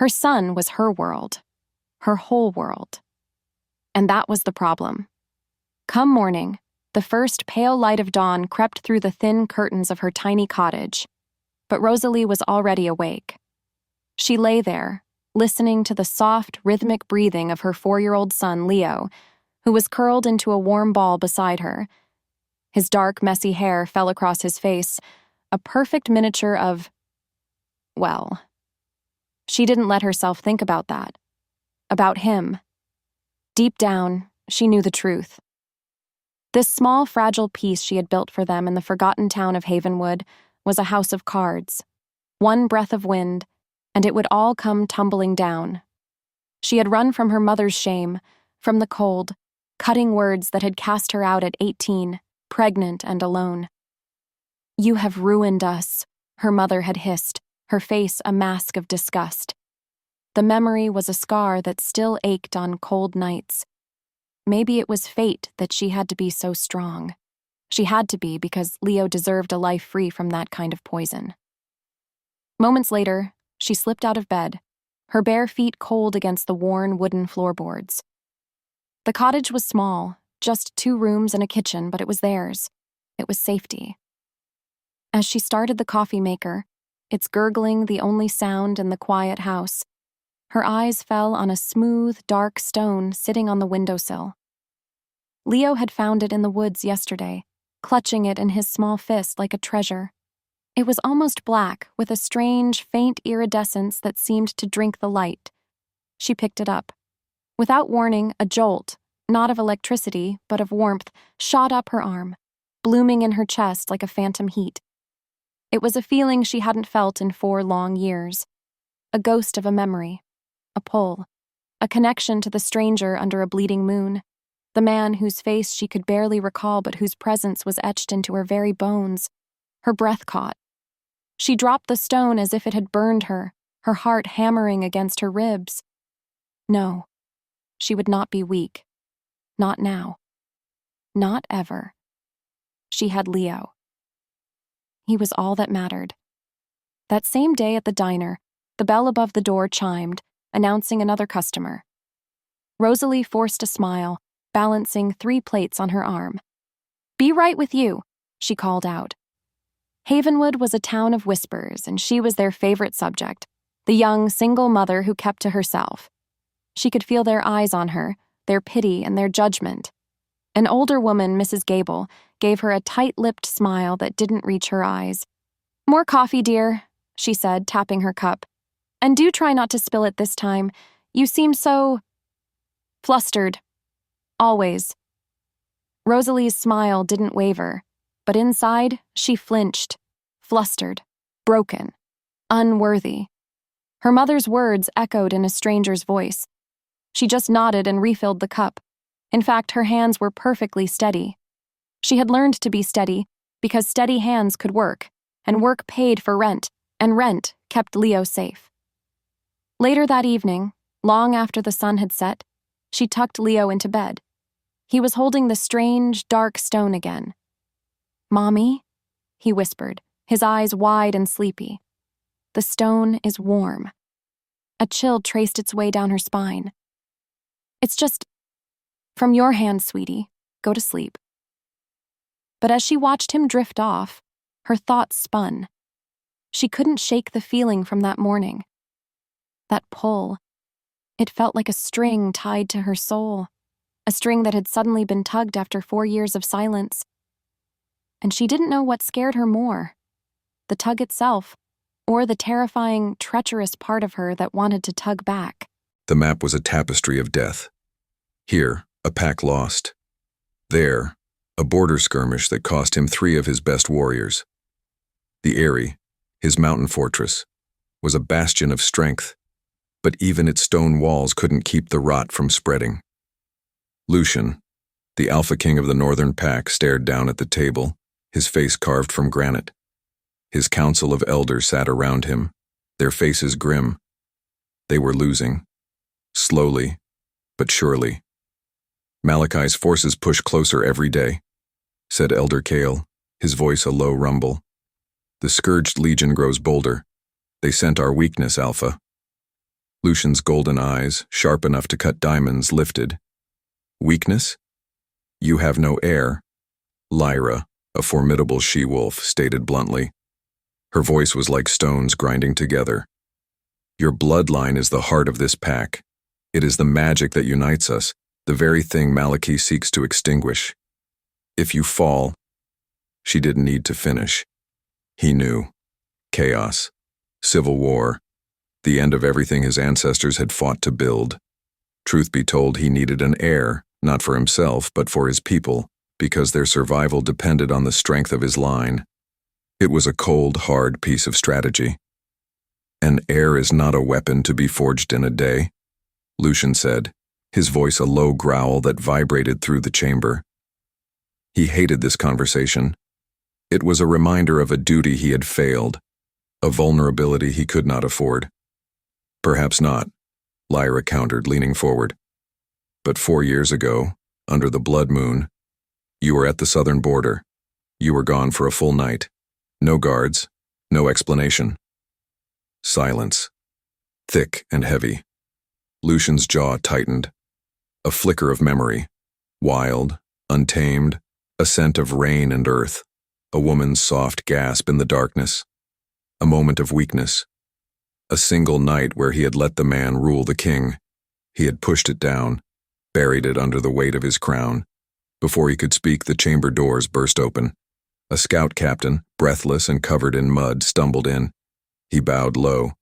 Her son was her world, her whole world. And that was the problem. Come morning, the first pale light of dawn crept through the thin curtains of her tiny cottage, but Rosalie was already awake. She lay there, listening to the soft, rhythmic breathing of her 4-year-old son, Leo, who was curled into a warm ball beside her. His dark, messy hair fell across his face, a perfect miniature of, well, she didn't let herself think about that. About him. Deep down, she knew the truth. This small, fragile piece she had built for them in the forgotten town of Havenwood was a house of cards. One breath of wind, and it would all come tumbling down. She had run from her mother's shame, from the cold, cutting words that had cast her out at 18, pregnant and alone. "You have ruined us," her mother had hissed, her face a mask of disgust. The memory was a scar that still ached on cold nights. Maybe it was fate that she had to be so strong. She had to be because Leo deserved a life free from that kind of poison. Moments later, she slipped out of bed, her bare feet cold against the worn wooden floorboards. The cottage was small, just 2 rooms and a kitchen, but it was theirs. It was safety. As she started the coffee maker, its gurgling the only sound in the quiet house, her eyes fell on a smooth, dark stone sitting on the windowsill. Leo had found it in the woods yesterday, clutching it in his small fist like a treasure. It was almost black, with a strange, faint iridescence that seemed to drink the light. She picked it up. Without warning, a jolt, not of electricity, but of warmth, shot up her arm, blooming in her chest like a phantom heat. It was a feeling she hadn't felt in 4 long years. A ghost of a memory. A pull. A connection to the stranger under a bleeding moon. The man whose face she could barely recall but whose presence was etched into her very bones. Her breath caught. She dropped the stone as if it had burned her, her heart hammering against her ribs. No, she would not be weak. Not now. Not ever. She had Leo. He was all that mattered. That same day at the diner, the bell above the door chimed, announcing another customer. Rosalie forced a smile, balancing 3 plates on her arm. "Be right with you," she called out. Havenwood was a town of whispers, and she was their favorite subject, the young, single mother who kept to herself. She could feel their eyes on her, their pity and their judgment. An older woman, Mrs. Gable, gave her a tight-lipped smile that didn't reach her eyes. "More coffee, dear," she said, tapping her cup. "And do try not to spill it this time. You seem so flustered. Always." Rosalie's smile didn't waver, but inside, she flinched, flustered, broken, unworthy. Her mother's words echoed in a stranger's voice. She just nodded and refilled the cup. In fact, her hands were perfectly steady. She had learned to be steady because steady hands could work, and work paid for rent, and rent kept Leo safe. Later that evening, long after the sun had set, she tucked Leo into bed. He was holding the strange, dark stone again. "Mommy?" he whispered, his eyes wide and sleepy. "The stone is warm." A chill traced its way down her spine. "It's just from your hand, sweetie. Go to sleep." But as she watched him drift off, her thoughts spun. She couldn't shake the feeling from that morning. That pull. It felt like a string tied to her soul, a string that had suddenly been tugged after 4 years of silence. And she didn't know what scared her more, the tug itself, or the terrifying, treacherous part of her that wanted to tug back. The map was a tapestry of death. Here, a pack lost. There, a border skirmish that cost him 3 of his best warriors. The Eyrie, his mountain fortress, was a bastion of strength, but even its stone walls couldn't keep the rot from spreading. Lucian, the alpha king of the northern pack, stared down at the table, his face carved from granite. His council of elders sat around him, their faces grim. They were losing, slowly, but surely. "Malachi's forces push closer every day," said Elder Kale, his voice a low rumble. "The scourged legion grows bolder. They scent our weakness, Alpha." Lucian's golden eyes, sharp enough to cut diamonds, lifted. Weakness? You have no heir. Lyra, a formidable she-wolf, stated bluntly. Her voice was like stones grinding together. Your bloodline is the heart of this pack. It is the magic that unites us, the very thing Maliki seeks to extinguish. If you fall, she didn't need to finish. He knew. Chaos. Civil war. The end of everything his ancestors had fought to build. Truth be told, he needed an heir, not for himself, but for his people, because their survival depended on the strength of his line. It was a cold, hard piece of strategy. An heir is not a weapon to be forged in a day, Lucian said, his voice a low growl that vibrated through the chamber. He hated this conversation. It was a reminder of a duty he had failed, a vulnerability he could not afford. Perhaps not, Lyra countered, leaning forward. But 4 years ago, under the blood moon, you were at the southern border. You were gone for a full night. No guards, no explanation. Silence. Thick and heavy. Lucian's jaw tightened. A flicker of memory. Wild, untamed, a scent of rain and earth. A woman's soft gasp in the darkness. A moment of weakness. A single night where he had let the man rule the king. He had pushed it down, buried it under the weight of his crown. Before he could speak, the chamber doors burst open. A scout captain, breathless and covered in mud, stumbled in. He bowed low.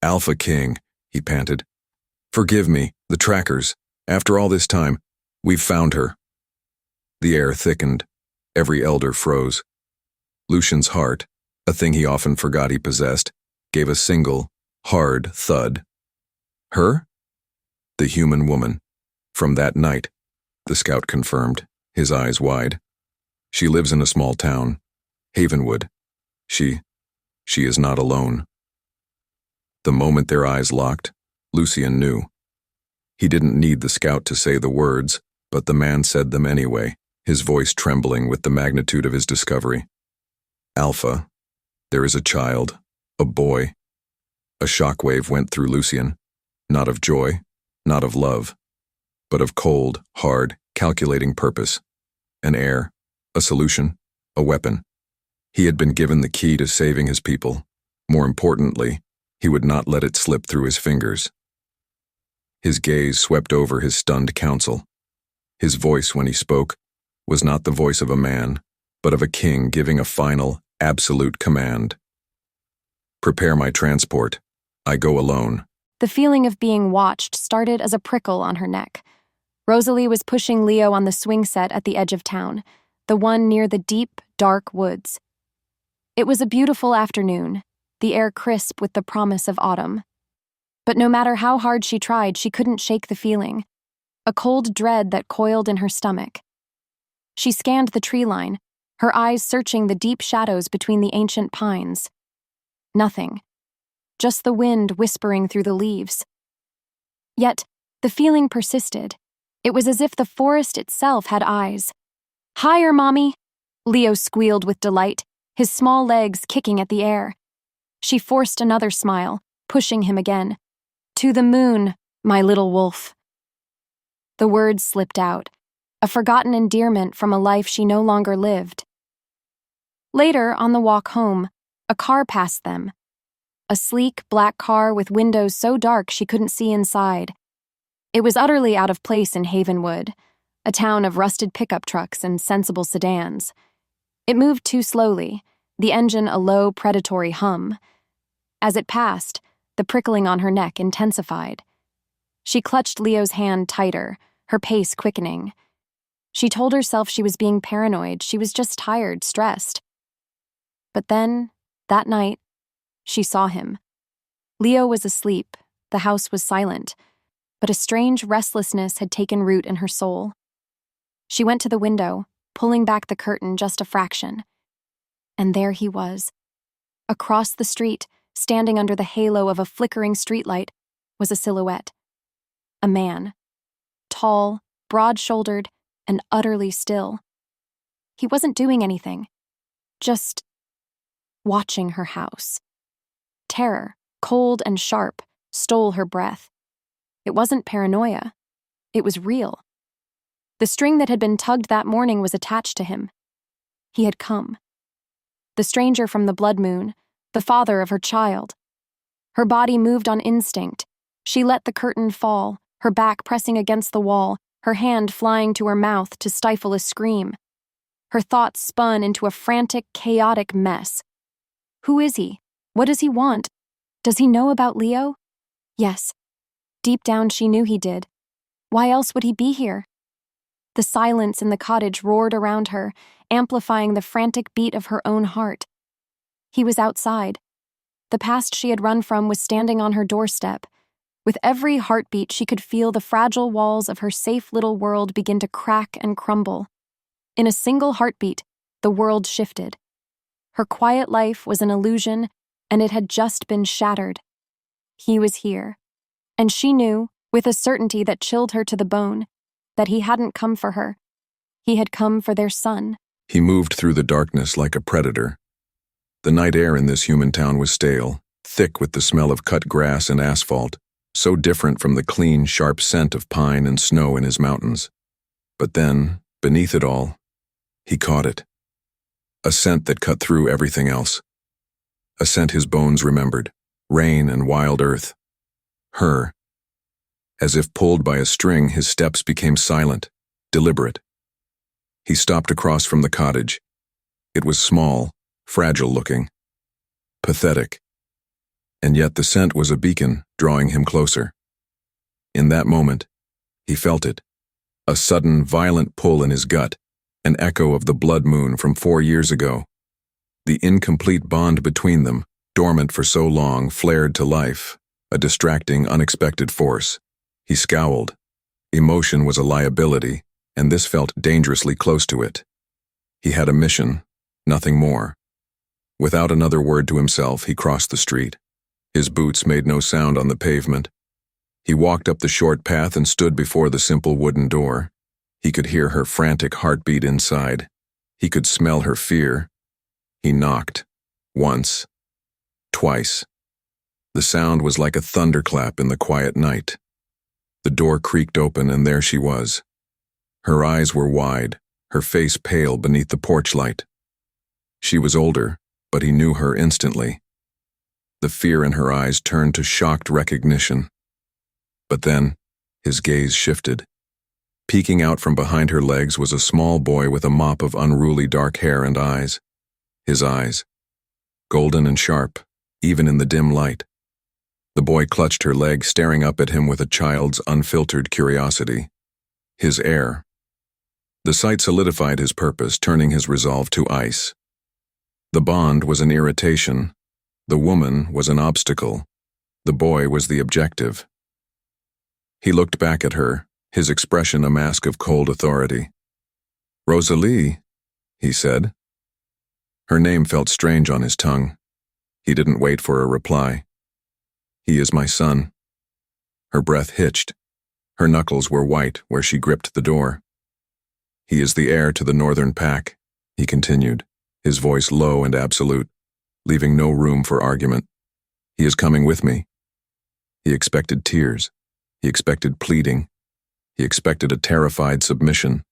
Alpha King, he panted. Forgive me, the trackers. After all this time, we've found her. The air thickened. Every elder froze. Lucian's heart, a thing he often forgot he possessed, gave a single, hard thud. Her? The human woman. From that night, the scout confirmed, his eyes wide. She lives in a small town, Havenwood. She is not alone. The moment their eyes locked, Lucian knew. He didn't need the scout to say the words, but the man said them anyway, his voice trembling with the magnitude of his discovery. Alpha, there is a child, a boy. A shockwave went through Lucian, not of joy, not of love, but of cold, hard, calculating purpose. An heir, a solution, a weapon. He had been given the key to saving his people. More importantly, he would not let it slip through his fingers. His gaze swept over his stunned council. His voice, when he spoke, was not the voice of a man, but of a king giving a final, absolute command. Prepare my transport. I go alone. The feeling of being watched started as a prickle on her neck. Rosalie was pushing Leo on the swing set at the edge of town, the one near the deep, dark woods. It was a beautiful afternoon, the air crisp with the promise of autumn. But no matter how hard she tried, she couldn't shake the feeling, a cold dread that coiled in her stomach. She scanned the tree line, her eyes searching the deep shadows between the ancient pines. Nothing. Just the wind whispering through the leaves. Yet, the feeling persisted. It was as if the forest itself had eyes. Higher, Mommy! Leo squealed with delight, his small legs kicking at the air. She forced another smile, pushing him again. To the moon, my little wolf. The words slipped out, a forgotten endearment from a life she no longer lived. Later, on the walk home, a car passed them. A sleek, black car with windows so dark she couldn't see inside. It was utterly out of place in Havenwood, a town of rusted pickup trucks and sensible sedans. It moved too slowly, the engine a low, predatory hum. As it passed, the prickling on her neck intensified. She clutched Leo's hand tighter, her pace quickening. She told herself she was being paranoid, she was just tired, stressed. But then, that night, she saw him. Leo was asleep, the house was silent, but a strange restlessness had taken root in her soul. She went to the window, pulling back the curtain just a fraction. And there he was. Across the street, standing under the halo of a flickering streetlight, was a silhouette. A man. Tall, broad-shouldered, and utterly still. He wasn't doing anything. Just watching her house. Terror, cold and sharp, stole her breath. It wasn't paranoia. It was real. The string that had been tugged that morning was attached to him. He had come. The stranger from the blood moon, the father of her child. Her body moved on instinct. She let the curtain fall, her back pressing against the wall, her hand flying to her mouth to stifle a scream. Her thoughts spun into a frantic, chaotic mess. Who is he? What does he want? Does he know about Leo? Yes. Deep down she knew he did. Why else would he be here? The silence in the cottage roared around her, amplifying the frantic beat of her own heart. He was outside. The past she had run from was standing on her doorstep. With every heartbeat, she could feel the fragile walls of her safe little world begin to crack and crumble. In a single heartbeat, the world shifted. Her quiet life was an illusion, and it had just been shattered. He was here, and she knew, with a certainty that chilled her to the bone, that he hadn't come for her. He had come for their son. He moved through the darkness like a predator. The night air in this human town was stale, thick with the smell of cut grass and asphalt, so different from the clean, sharp scent of pine and snow in his mountains. But then, beneath it all, he caught it. A scent that cut through everything else. A scent his bones remembered, rain and wild earth. Her. As if pulled by a string, his steps became silent, deliberate. He stopped across from the cottage. It was small, fragile-looking, pathetic. And yet the scent was a beacon, drawing him closer. In that moment, he felt it. A sudden, violent pull in his gut, an echo of the blood moon from 4 years ago. The incomplete bond between them, dormant for so long, flared to life, a distracting, unexpected force. He scowled. Emotion was a liability, and this felt dangerously close to it. He had a mission, nothing more. Without another word to himself, he crossed the street. His boots made no sound on the pavement. He walked up the short path and stood before the simple wooden door. He could hear her frantic heartbeat inside. He could smell her fear. He knocked. Once. Twice. The sound was like a thunderclap in the quiet night. The door creaked open, and there she was. Her eyes were wide, her face pale beneath the porch light. She was older, but he knew her instantly. The fear in her eyes turned to shocked recognition. But then, his gaze shifted. Peeking out from behind her legs was a small boy with a mop of unruly dark hair and eyes. His eyes, golden and sharp, even in the dim light. The boy clutched her leg, staring up at him with a child's unfiltered curiosity. His heir. The sight solidified his purpose, turning his resolve to ice. The bond was an irritation. The woman was an obstacle. The boy was the objective. He looked back at her, his expression a mask of cold authority. "Rosalie," he said. Her name felt strange on his tongue. He didn't wait for a reply. "He is my son." Her breath hitched. Her knuckles were white where she gripped the door. "He is the heir to the northern pack," he continued, his voice low and absolute, leaving no room for argument. "He is coming with me." He expected tears. He expected pleading. He expected a terrified submission.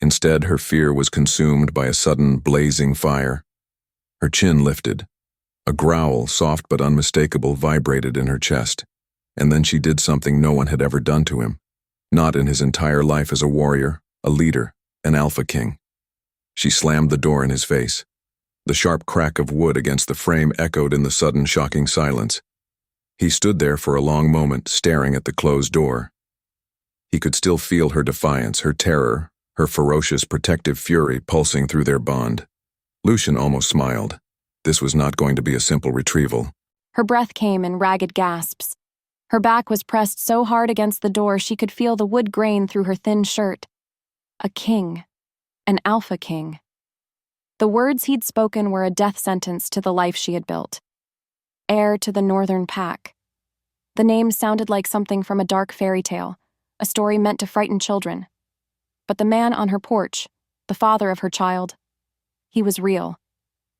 Instead, her fear was consumed by a sudden, blazing fire. Her chin lifted. A growl, soft but unmistakable, vibrated in her chest, and then she did something no one had ever done to him, not in his entire life as a warrior, a leader, an alpha king. She slammed the door in his face. The sharp crack of wood against the frame echoed in the sudden, shocking silence. He stood there for a long moment, staring at the closed door. He could still feel her defiance, her terror, her ferocious, protective fury pulsing through their bond. Lucian almost smiled. This was not going to be a simple retrieval. Her breath came in ragged gasps. Her back was pressed so hard against the door she could feel the wood grain through her thin shirt. A king. An alpha king. The words he'd spoken were a death sentence to the life she had built. Heir to the northern pack. The name sounded like something from a dark fairy tale, a story meant to frighten children. But the man on her porch, the father of her child, he was real.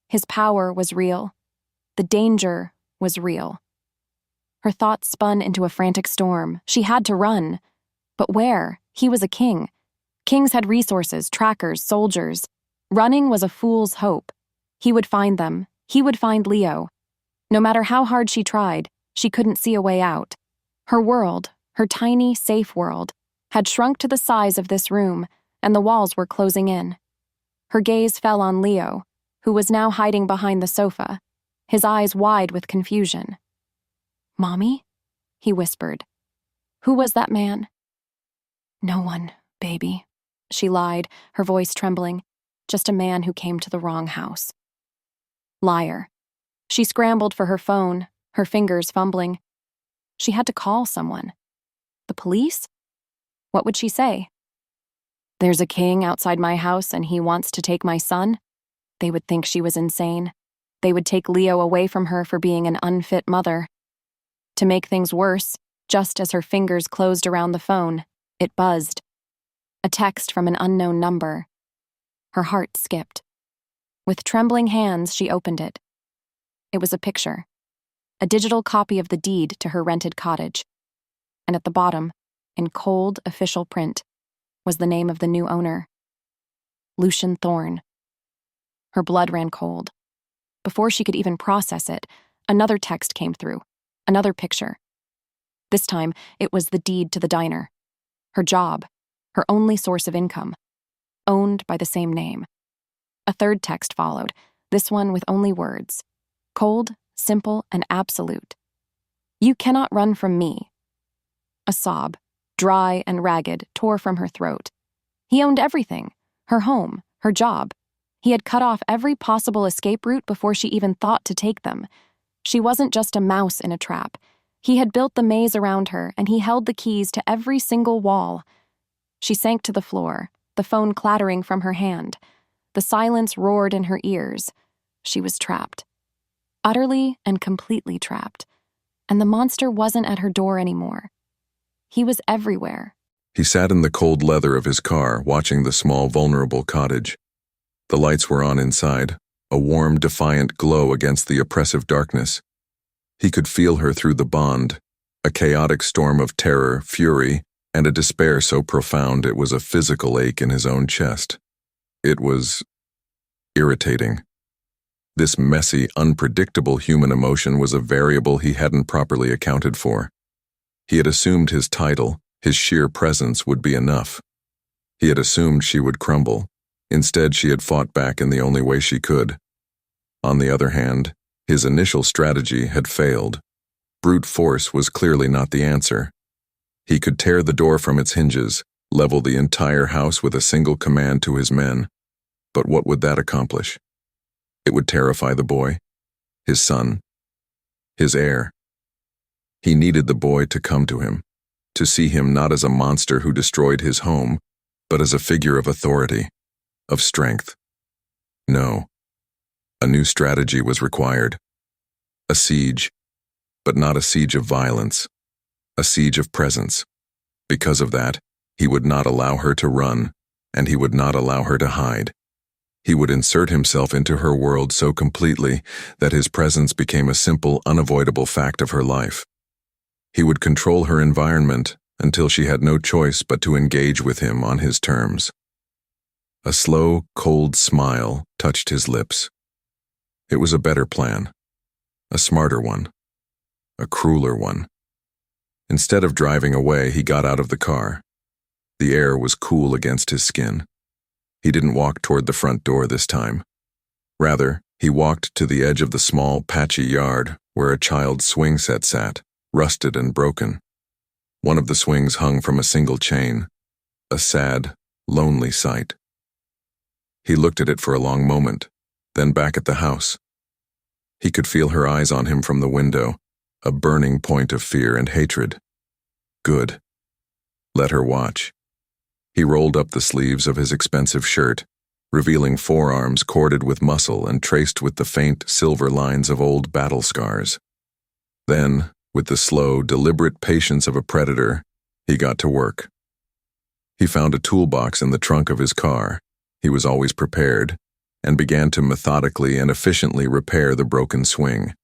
His power was real. The danger was real. Her thoughts spun into a frantic storm. She had to run. But where? He was a king. Kings had resources, trackers, soldiers. Running was a fool's hope. He would find them. He would find Leo. No matter how hard she tried, she couldn't see a way out. Her world, her tiny, safe world, had shrunk to the size of this room, and the walls were closing in. Her gaze fell on Leo, who was now hiding behind the sofa, his eyes wide with confusion. "Mommy?" he whispered. "Who was that man?" "No one, baby," she lied, her voice trembling. "Just a man who came to the wrong house." Liar. She scrambled for her phone, her fingers fumbling. She had to call someone. The police? What would she say? "There's a king outside my house and he wants to take my son?" They would think she was insane. They would take Leo away from her for being an unfit mother. To make things worse, just as her fingers closed around the phone, it buzzed. A text from an unknown number. Her heart skipped. With trembling hands, she opened it. It was a picture. A digital copy of the deed to her rented cottage. And at the bottom, in cold, official print, was the name of the new owner. Lucian Thorne. Her blood ran cold. Before she could even process it, another text came through. Another picture. This time, it was the deed to the diner. Her job, her only source of income. Owned by the same name. A third text followed, this one with only words. Cold, simple, and absolute. "You cannot run from me." A sob, dry and ragged, tore from her throat. He owned everything. Her home, her job. He had cut off every possible escape route before she even thought to take them. She wasn't just a mouse in a trap. He had built the maze around her, and he held the keys to every single wall. She sank to the floor, the phone clattering from her hand. The silence roared in her ears. She was trapped. Utterly and completely trapped. And the monster wasn't at her door anymore. He was everywhere. He sat in the cold leather of his car, watching the small, vulnerable cottage. The lights were on inside, a warm, defiant glow against the oppressive darkness. He could feel her through the bond, a chaotic storm of terror, fury, and a despair so profound it was a physical ache in his own chest. It was irritating. This messy, unpredictable human emotion was a variable he hadn't properly accounted for. He had assumed his title, his sheer presence would be enough. He had assumed she would crumble. Instead, she had fought back in the only way she could. On the other hand, his initial strategy had failed. Brute force was clearly not the answer. He could tear the door from its hinges, level the entire house with a single command to his men. But what would that accomplish? It would terrify the boy, his son, his heir. He needed the boy to come to him, to see him not as a monster who destroyed his home, but as a figure of authority, of strength. No. A new strategy was required. A siege, but not a siege of violence. A siege of presence. Because of that, he would not allow her to run, and he would not allow her to hide. He would insert himself into her world so completely that his presence became a simple, unavoidable fact of her life. He would control her environment until she had no choice but to engage with him on his terms. A slow, cold smile touched his lips. It was a better plan. A smarter one. A crueler one. Instead of driving away, he got out of the car. The air was cool against his skin. He didn't walk toward the front door this time. Rather, he walked to the edge of the small, patchy yard where a child's swing set sat, rusted and broken. One of the swings hung from a single chain. A sad, lonely sight. He looked at it for a long moment, then back at the house. He could feel her eyes on him from the window, a burning point of fear and hatred. Good. Let her watch. He rolled up the sleeves of his expensive shirt, revealing forearms corded with muscle and traced with the faint silver lines of old battle scars. Then, with the slow, deliberate patience of a predator, he got to work. He found a toolbox in the trunk of his car. He was always prepared, and began to methodically and efficiently repair the broken swing.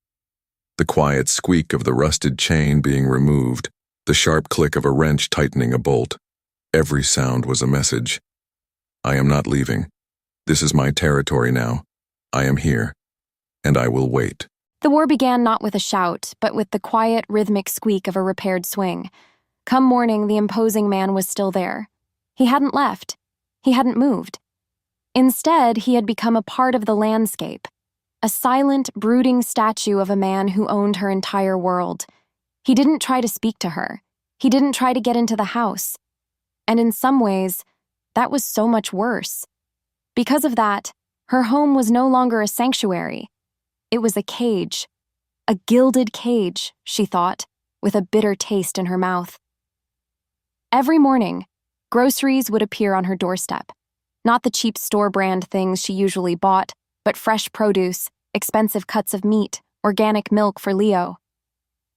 The quiet squeak of the rusted chain being removed, the sharp click of a wrench tightening a bolt. Every sound was a message. I am not leaving. This is my territory now. I am here, and I will wait. The war began not with a shout, but with the quiet, rhythmic squeak of a repaired swing. Come morning, the imposing man was still there. He hadn't left. He hadn't moved. Instead, he had become a part of the landscape, a silent, brooding statue of a man who owned her entire world. He didn't try to speak to her. He didn't try to get into the house. And in some ways, that was so much worse. Because of that, her home was no longer a sanctuary. It was a cage. A gilded cage, she thought, with a bitter taste in her mouth. Every morning, groceries would appear on her doorstep. Not the cheap store-brand things she usually bought, but fresh produce, expensive cuts of meat, organic milk for Leo.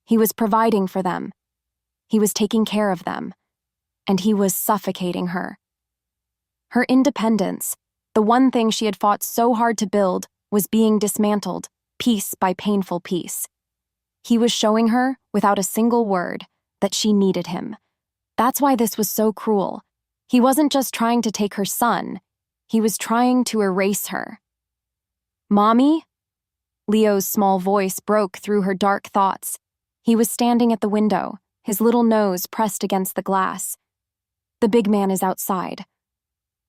He was providing for them. He was taking care of them. And he was suffocating her. Her independence, the one thing she had fought so hard to build, was being dismantled, piece by painful piece. He was showing her, without a single word, that she needed him. That's why this was so cruel. He wasn't just trying to take her son, he was trying to erase her. Mommy? Leo's small voice broke through her dark thoughts. He was standing at the window, his little nose pressed against the glass. The big man is outside.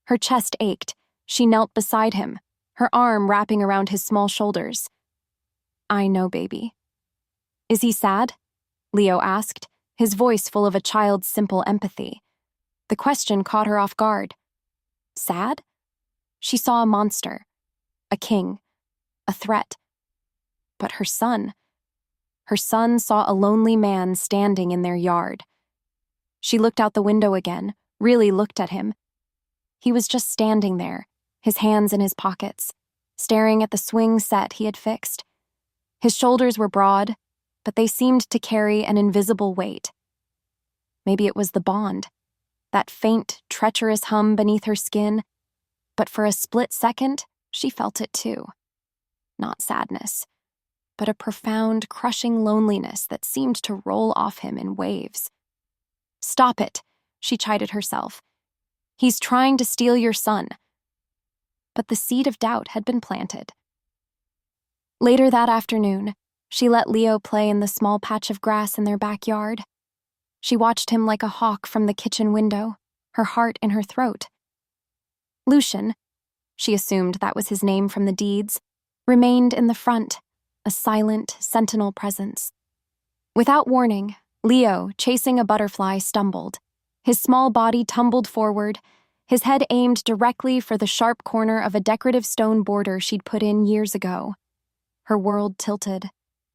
Her chest ached. She knelt beside him, her arm wrapping around his small shoulders. I know, baby. Is he sad? Leo asked, his voice full of a child's simple empathy. The question caught her off guard. Sad? She saw a monster, a king, a threat. But her son saw a lonely man standing in their yard. She looked out the window again, really looked at him. He was just standing there, his hands in his pockets, staring at the swing set he had fixed. His shoulders were broad, but they seemed to carry an invisible weight. Maybe it was the bond, that faint, treacherous hum beneath her skin, but for a split second, she felt it too. Not sadness, but a profound, crushing loneliness that seemed to roll off him in waves. Stop it, she chided herself. He's trying to steal your son. But the seed of doubt had been planted. Later that afternoon, she let Leo play in the small patch of grass in their backyard. She watched him like a hawk from the kitchen window, her heart in her throat. Lucian, she assumed that was his name from the deeds, remained in the front, a silent, sentinel presence. Without warning, Leo, chasing a butterfly, stumbled. His small body tumbled forward, his head aimed directly for the sharp corner of a decorative stone border she'd put in years ago. Her world tilted.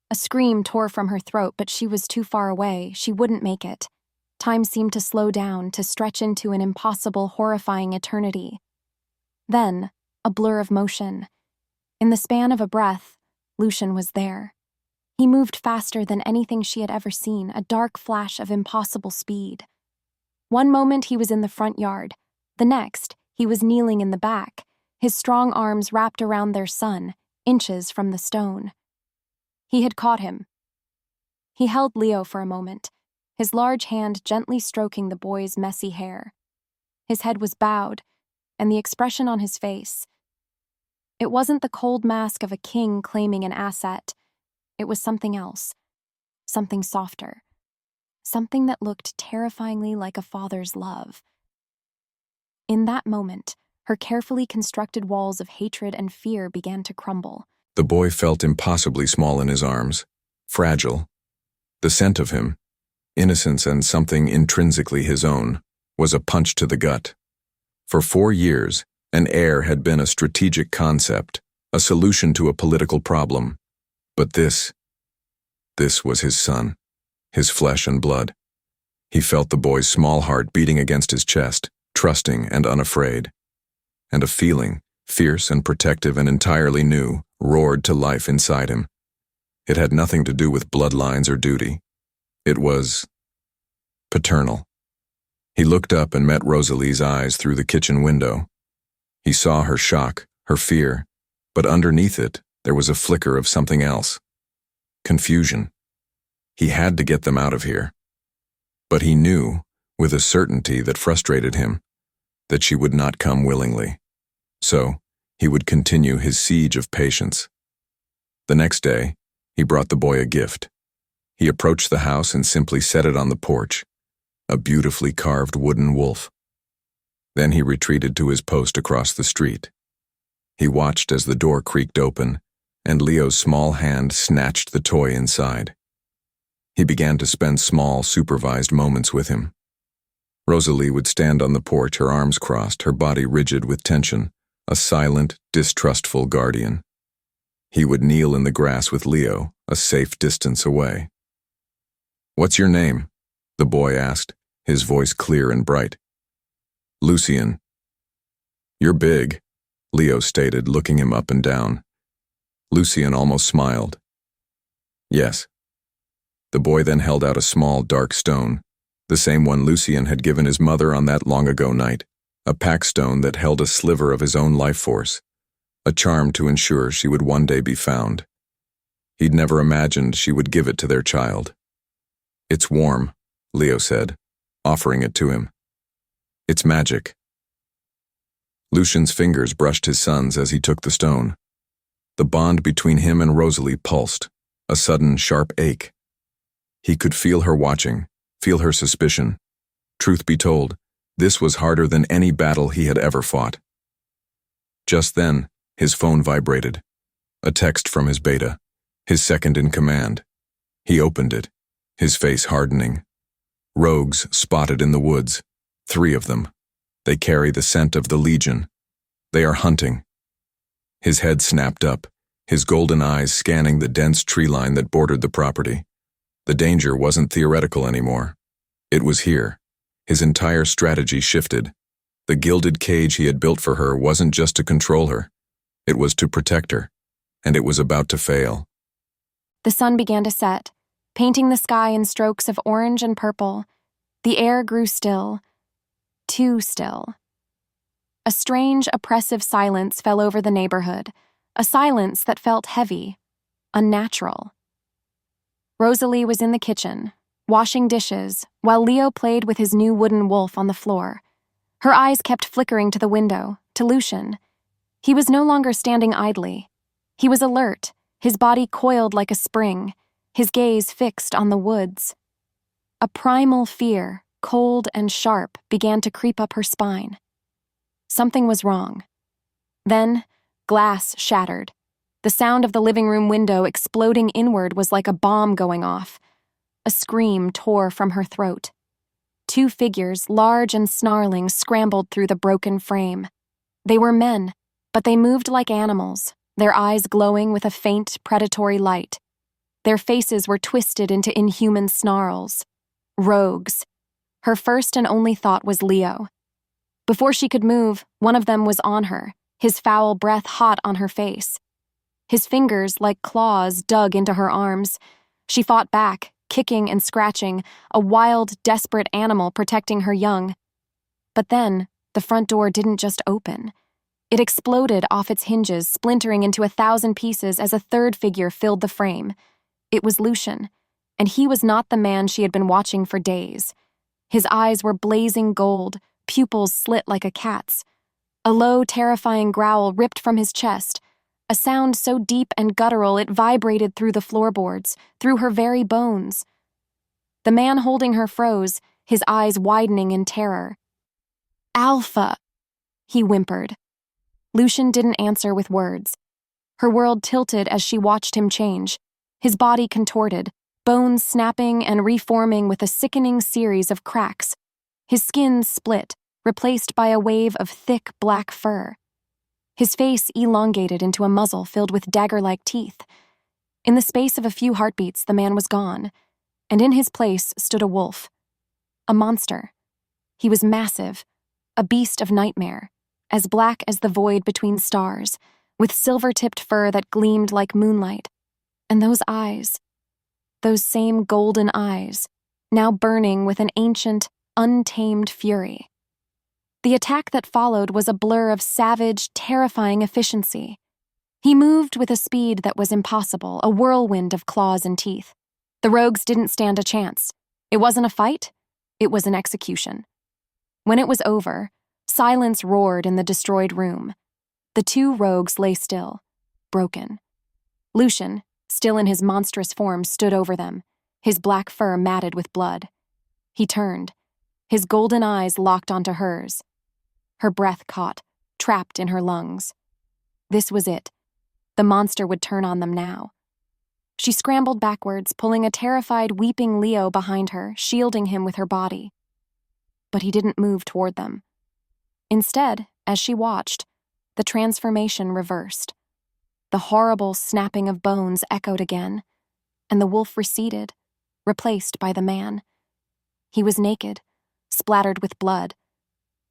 A scream tore from her throat, but she was too far away. She wouldn't make it. Time seemed to slow down, to stretch into an impossible, horrifying eternity. Then, a blur of motion. In the span of a breath, Lucian was there. He moved faster than anything she had ever seen, a dark flash of impossible speed. One moment he was in the front yard. The next, he was kneeling in the back, his strong arms wrapped around their son, inches from the stone. He had caught him. He held Leo for a moment, his large hand gently stroking the boy's messy hair. His head was bowed, and the expression on his face. It wasn't the cold mask of a king claiming an asset. It was something else, something softer, something that looked terrifyingly like a father's love. In that moment, her carefully constructed walls of hatred and fear began to crumble. The boy felt impossibly small in his arms, fragile. The scent of him, innocence and something intrinsically his own, was a punch to the gut. For 4 years, an heir had been a strategic concept, a solution to a political problem. But this was his son, his flesh and blood. He felt the boy's small heart beating against his chest, trusting and unafraid. And a feeling, fierce and protective and entirely new, roared to life inside him. It had nothing to do with bloodlines or duty. It was paternal. He looked up and met Rosalie's eyes through the kitchen window. He saw her shock, her fear, but underneath it, there was a flicker of something else. confusion. He had to get them out of here. But he knew, with a certainty that frustrated him, that she would not come willingly. So, he would continue his siege of patience. The next day, he brought the boy a gift. He approached the house and simply set it on the porch, a beautifully carved wooden wolf. Then he retreated to his post across the street. He watched as the door creaked open, and Leo's small hand snatched the toy inside. He began to spend small, supervised moments with him. Rosalie would stand on the porch, her arms crossed, her body rigid with tension, a silent, distrustful guardian. He would kneel in the grass with Leo, a safe distance away. "What's your name?" the boy asked, his voice clear and bright. "Lucien." "You're big," Leo stated, looking him up and down. Lucien almost smiled. "Yes." The boy then held out a small, dark stone, the same one Lucien had given his mother on that long-ago night, a pack stone that held a sliver of his own life force, a charm to ensure she would one day be found. He'd never imagined she would give it to their child. "It's warm," Leo said, offering it to him. "It's magic." Lucien's fingers brushed his son's as he took the stone. The bond between him and Rosalie pulsed, a sudden, sharp ache. He could feel her watching, feel her suspicion. Truth be told, this was harder than any battle he had ever fought. Just then, his phone vibrated. A text from his beta, his second in command. He opened it, his face hardening. "Rogues spotted in the woods. 3 of them. They carry the scent of the Legion. They are hunting." His head snapped up, his golden eyes scanning the dense tree line that bordered the property. The danger wasn't theoretical anymore. It was here. His entire strategy shifted. The gilded cage he had built for her wasn't just to control her. It was to protect her, and it was about to fail. The sun began to set, painting the sky in strokes of orange and purple. The air grew still, too still. A strange, oppressive silence fell over the neighborhood, a silence that felt heavy, unnatural. Rosalie was in the kitchen, washing dishes, while Leo played with his new wooden wolf on the floor. Her eyes kept flickering to the window, to Lucien. He was no longer standing idly. He was alert, his body coiled like a spring, his gaze fixed on the woods. A primal fear, cold and sharp, began to creep up her spine. Something was wrong. Then, glass shattered. The sound of the living room window exploding inward was like a bomb going off. A scream tore from her throat. 2 figures, large and snarling, scrambled through the broken frame. They were men, but they moved like animals, their eyes glowing with a faint, predatory light. Their faces were twisted into inhuman snarls. Rogues. Her first and only thought was Leo. Before she could move, one of them was on her, his foul breath hot on her face. His fingers, like claws, dug into her arms. She fought back, kicking and scratching, a wild, desperate animal protecting her young. But then, the front door didn't just open. It exploded off its hinges, splintering into 1,000 pieces as a third figure filled the frame. It was Lucien, and he was not the man she had been watching for days. His eyes were blazing gold, pupils slit like a cat's. A low, terrifying growl ripped from his chest, a sound so deep and guttural it vibrated through the floorboards, through her very bones. The man holding her froze, his eyes widening in terror. "Alpha," he whimpered. Lucien didn't answer with words. Her world tilted as she watched him change, his body contorted, bones snapping and reforming with a sickening series of cracks. His skin split, replaced by a wave of thick black fur. His face elongated into a muzzle filled with dagger-like teeth. In the space of a few heartbeats, the man was gone, and in his place stood a wolf. A monster. He was massive, a beast of nightmare, as black as the void between stars, with silver-tipped fur that gleamed like moonlight. And those eyes, those same golden eyes, now burning with an ancient, untamed fury. The attack that followed was a blur of savage, terrifying efficiency. He moved with a speed that was impossible, a whirlwind of claws and teeth. The rogues didn't stand a chance. It wasn't a fight, it was an execution. When it was over, silence roared in the destroyed room. The two rogues lay still, broken. Lucian, still in his monstrous form, stood over them, his black fur matted with blood. He turned, his golden eyes locked onto hers. Her breath caught, trapped in her lungs. This was it. The monster would turn on them now. She scrambled backwards, pulling a terrified, weeping Leo behind her, shielding him with her body. But he didn't move toward them. Instead, as she watched, the transformation reversed. The horrible snapping of bones echoed again, and the wolf receded, replaced by the man. He was naked, splattered with blood,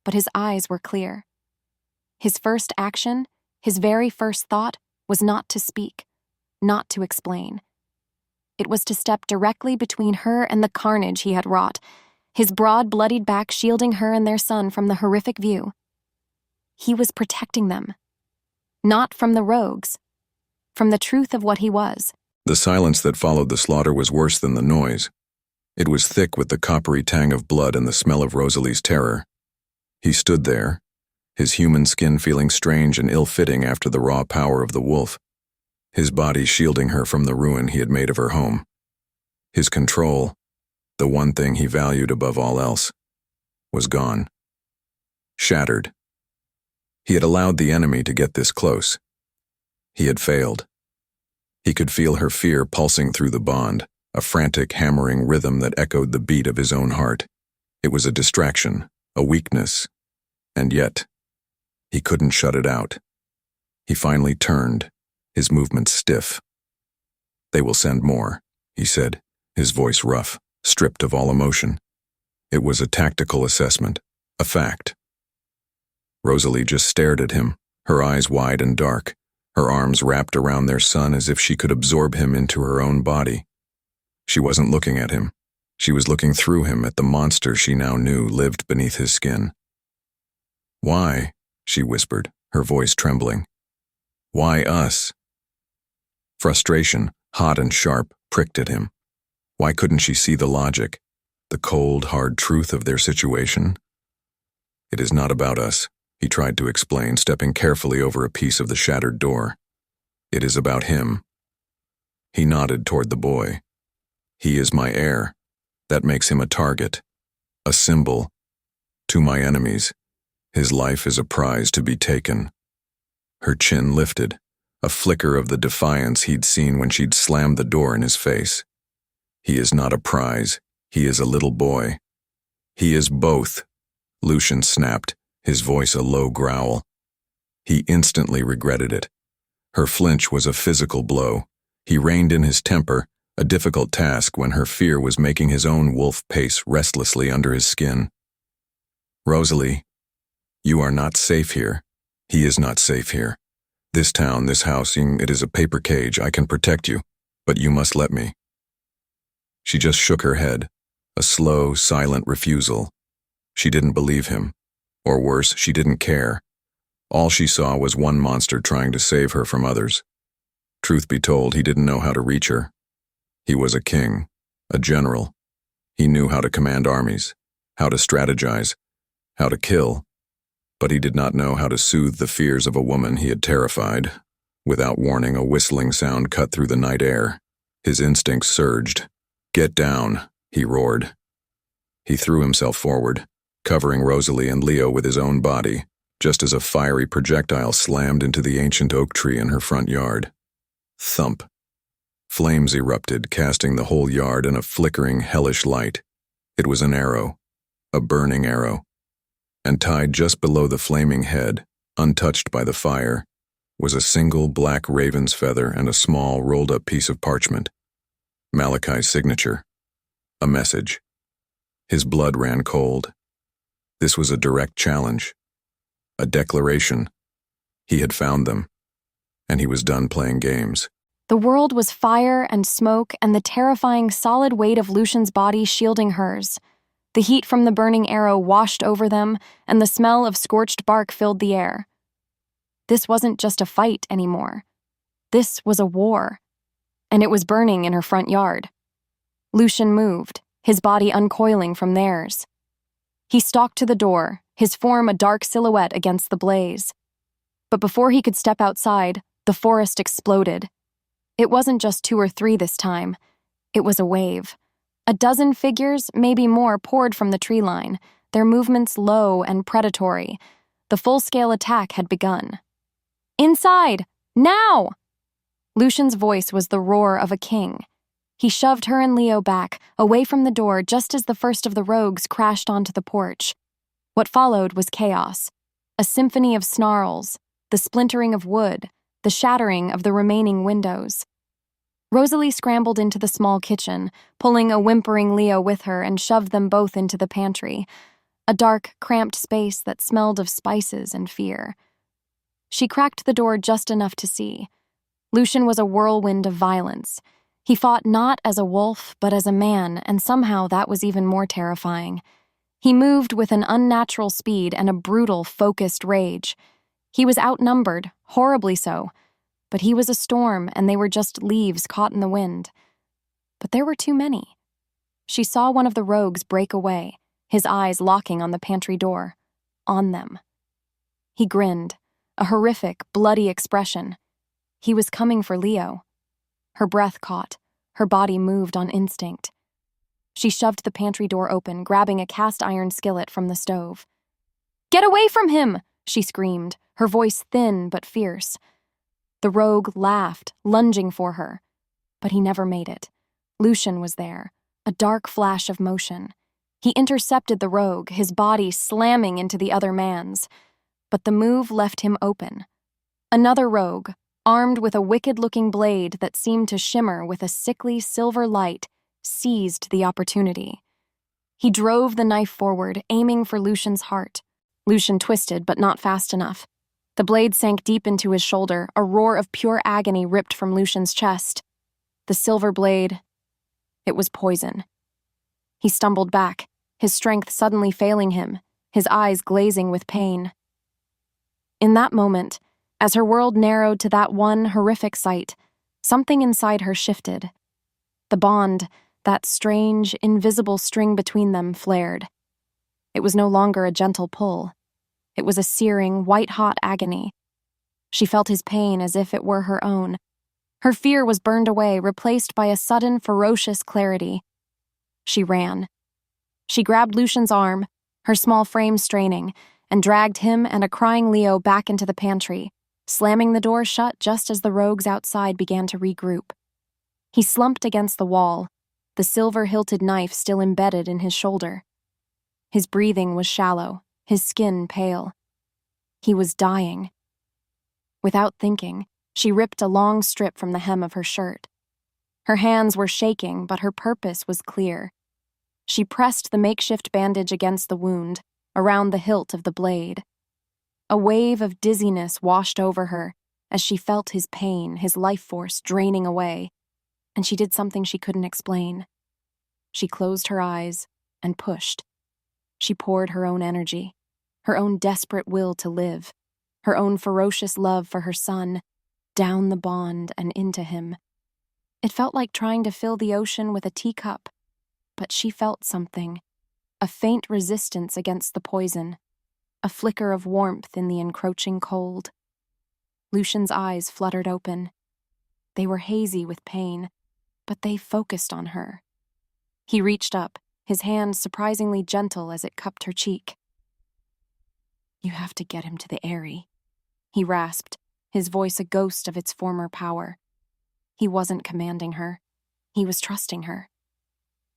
but his eyes were clear. His first action, his very first thought, was not to speak, not to explain. It was to step directly between her and the carnage he had wrought, his broad, bloodied back shielding her and their son from the horrific view. He was protecting them, not from the rogues, from the truth of what he was. The silence that followed the slaughter was worse than the noise. It was thick with the coppery tang of blood and the smell of Rosalie's terror. He stood there, his human skin feeling strange and ill-fitting after the raw power of the wolf, his body shielding her from the ruin he had made of her home. His control, the one thing he valued above all else, was gone. Shattered. He had allowed the enemy to get this close. He had failed. He could feel her fear pulsing through the bond, a frantic, hammering rhythm that echoed the beat of his own heart. It was a distraction, a weakness, and yet, he couldn't shut it out. He finally turned, his movements stiff. "They will send more," he said, his voice rough, stripped of all emotion. It was a tactical assessment, a fact. Rosalie just stared at him, her eyes wide and dark, her arms wrapped around their son as if she could absorb him into her own body. She wasn't looking at him. She was looking through him at the monster she now knew lived beneath his skin. "Why?" she whispered, her voice trembling. "Why us?" Frustration, hot and sharp, pricked at him. Why couldn't she see the logic, the cold, hard truth of their situation? "It is not about us," he tried to explain, stepping carefully over a piece of the shattered door. "It is about him." He nodded toward the boy. "He is my heir. That makes him a target, a symbol. To my enemies, his life is a prize to be taken." Her chin lifted, a flicker of the defiance he'd seen when she'd slammed the door in his face. "He is not a prize. He is a little boy." "He is both," Lucian snapped, his voice a low growl. He instantly regretted it. Her flinch was a physical blow. He reined in his temper, a difficult task when her fear was making his own wolf pace restlessly under his skin. "Rosalie, you are not safe here. He is not safe here. This town, this housing, it is a paper cage. I can protect you, but you must let me." She just shook her head, a slow, silent refusal. She didn't believe him. Or worse, she didn't care. All she saw was one monster trying to save her from others. Truth be told, he didn't know how to reach her. He was a king, a general. He knew how to command armies, how to strategize, how to kill. But he did not know how to soothe the fears of a woman he had terrified. Without warning, a whistling sound cut through the night air. His instincts surged. "Get down," he roared. He threw himself forward, covering Rosalie and Leo with his own body, just as a fiery projectile slammed into the ancient oak tree in her front yard. Thump. Flames erupted, casting the whole yard in a flickering, hellish light. It was an arrow, a burning arrow. And tied just below the flaming head, untouched by the fire, was a single black raven's feather and a small, rolled-up piece of parchment. Malachi's signature. A message. His blood ran cold. This was a direct challenge. A declaration. He had found them, and he was done playing games. The world was fire and smoke and the terrifying solid weight of Lucian's body shielding hers. The heat from the burning arrow washed over them, and the smell of scorched bark filled the air. This wasn't just a fight anymore. This was a war, and it was burning in her front yard. Lucian moved, his body uncoiling from theirs. He stalked to the door, his form a dark silhouette against the blaze. But before he could step outside, the forest exploded. It wasn't just 2 or 3 this time. It was a wave. A dozen figures, maybe more, poured from the tree line, their movements low and predatory. The full-scale attack had begun. "Inside! Now!" Lucian's voice was the roar of a king. He shoved her and Leo back, away from the door, just as the first of the rogues crashed onto the porch. What followed was chaos. A symphony of snarls, the splintering of wood, the shattering of the remaining windows. Rosalie scrambled into the small kitchen, pulling a whimpering Leo with her, and shoved them both into the pantry, a dark, cramped space that smelled of spices and fear. She cracked the door just enough to see. Lucian was a whirlwind of violence. He fought not as a wolf, but as a man, and somehow that was even more terrifying. He moved with an unnatural speed and a brutal, focused rage. He was outnumbered, horribly so, but he was a storm, and they were just leaves caught in the wind. But there were too many. She saw one of the rogues break away, his eyes locking on the pantry door. On them. He grinned, a horrific, bloody expression. He was coming for Leo. Her breath caught. Her body moved on instinct. She shoved the pantry door open, grabbing a cast-iron skillet from the stove. "Get away from him!" she screamed, her voice thin but fierce. The rogue laughed, lunging for her. But he never made it. Lucian was there, a dark flash of motion. He intercepted the rogue, his body slamming into the other man's. But the move left him open. Another rogue, armed with a wicked-looking blade that seemed to shimmer with a sickly silver light, seized the opportunity. He drove the knife forward, aiming for Lucian's heart. Lucian twisted, but not fast enough. The blade sank deep into his shoulder, a roar of pure agony ripped from Lucian's chest. The silver blade, it was poison. He stumbled back, his strength suddenly failing him, his eyes glazing with pain. In that moment, as her world narrowed to that one horrific sight, something inside her shifted. The bond, that strange, invisible string between them, flared. It was no longer a gentle pull. It was a searing, white-hot agony. She felt his pain as if it were her own. Her fear was burned away, replaced by a sudden, ferocious clarity. She ran. She grabbed Lucian's arm, her small frame straining, and dragged him and a crying Leo back into the pantry, slamming the door shut just as the rogues outside began to regroup. He slumped against the wall, the silver-hilted knife still embedded in his shoulder. His breathing was shallow, his skin pale. He was dying. Without thinking, she ripped a long strip from the hem of her shirt. Her hands were shaking, but her purpose was clear. She pressed the makeshift bandage against the wound, around the hilt of the blade. A wave of dizziness washed over her as she felt his pain, his life force draining away, and she did something she couldn't explain. She closed her eyes and pushed. She poured her own energy, her own desperate will to live, her own ferocious love for her son, down the bond and into him. It felt like trying to fill the ocean with a teacup, but she felt something, a faint resistance against the poison, a flicker of warmth in the encroaching cold. Lucian's eyes fluttered open. They were hazy with pain, but they focused on her. He reached up, his hand surprisingly gentle as it cupped her cheek. "You have to get him to the Eyrie," he rasped, his voice a ghost of its former power. He wasn't commanding her. He was trusting her.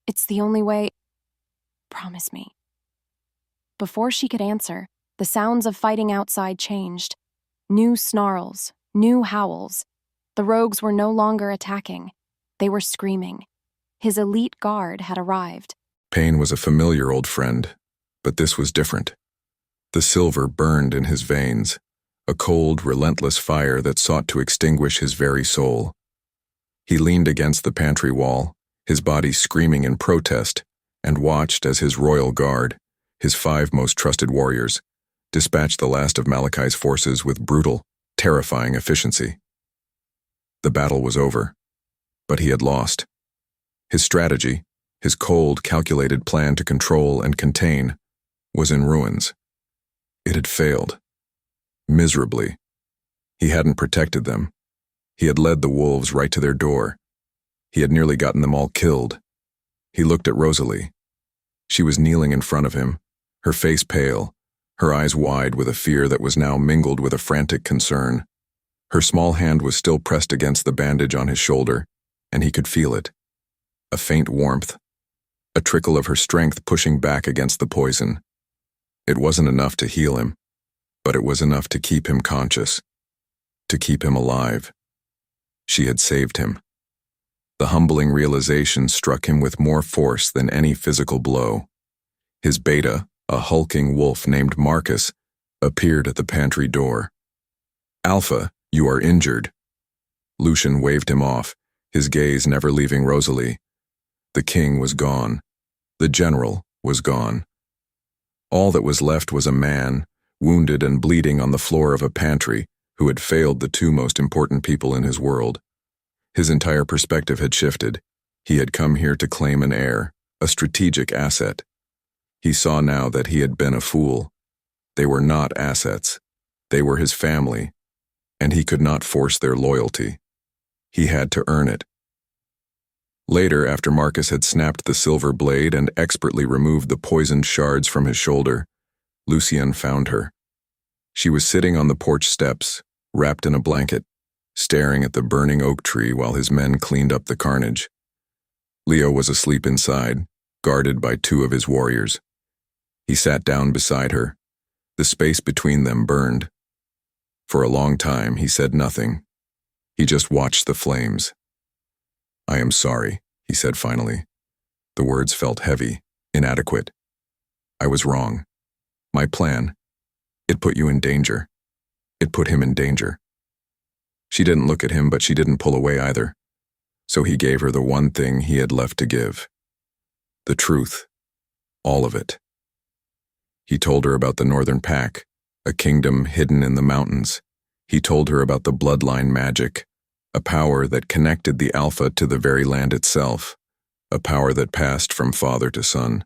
"It's the only way. Promise me." Before she could answer, the sounds of fighting outside changed. New snarls, new howls. The rogues were no longer attacking. They were screaming. His elite guard had arrived. Pain was a familiar old friend, but this was different. The silver burned in his veins, a cold, relentless fire that sought to extinguish his very soul. He leaned against the pantry wall, his body screaming in protest, and watched as his royal guard, his 5 most trusted warriors, dispatched the last of Malachi's forces with brutal, terrifying efficiency. The battle was over, but he had lost. His strategy, his cold, calculated plan to control and contain, was in ruins. It had failed. Miserably. He hadn't protected them. He had led the wolves right to their door. He had nearly gotten them all killed. He looked at Rosalie. She was kneeling in front of him, her face pale, her eyes wide with a fear that was now mingled with a frantic concern. Her small hand was still pressed against the bandage on his shoulder, and he could feel it. A faint warmth, a trickle of her strength pushing back against the poison. It wasn't enough to heal him, but it was enough to keep him conscious, to keep him alive. She had saved him. The humbling realization struck him with more force than any physical blow. His beta, a hulking wolf named Marcus, appeared at the pantry door. "Alpha, you are injured." Lucian waved him off, his gaze never leaving Rosalie. The king was gone. The general was gone. All that was left was a man, wounded and bleeding on the floor of a pantry, who had failed the two most important people in his world. His entire perspective had shifted. He had come here to claim an heir, a strategic asset. He saw now that he had been a fool. They were not assets. They were his family, and he could not force their loyalty. He had to earn it. Later, after Marcus had snapped the silver blade and expertly removed the poisoned shards from his shoulder, Lucien found her. She was sitting on the porch steps, wrapped in a blanket, staring at the burning oak tree while his men cleaned up the carnage. Leo was asleep inside, guarded by two of his warriors. He sat down beside her. The space between them burned. For a long time, he said nothing. He just watched the flames. "I am sorry," he said finally. The words felt heavy, inadequate. "I was wrong. My plan, it put you in danger. It put him in danger." She didn't look at him, but she didn't pull away either. So he gave her the one thing he had left to give. The truth. All of it. He told her about the Northern Pack, a kingdom hidden in the mountains. He told her about the bloodline magic, a power that connected the Alpha to the very land itself, a power that passed from father to son.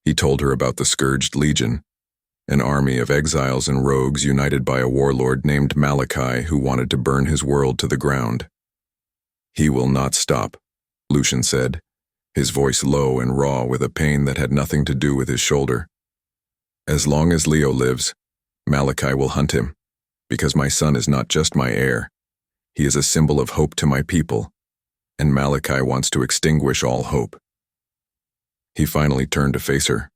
He told her about the Scourged Legion, an army of exiles and rogues united by a warlord named Malachi who wanted to burn his world to the ground. "He will not stop," Lucian said, his voice low and raw with a pain that had nothing to do with his shoulder. "As long as Leo lives, Malachi will hunt him, because my son is not just my heir. He is a symbol of hope to my people, and Malachi wants to extinguish all hope." He finally turned to face her.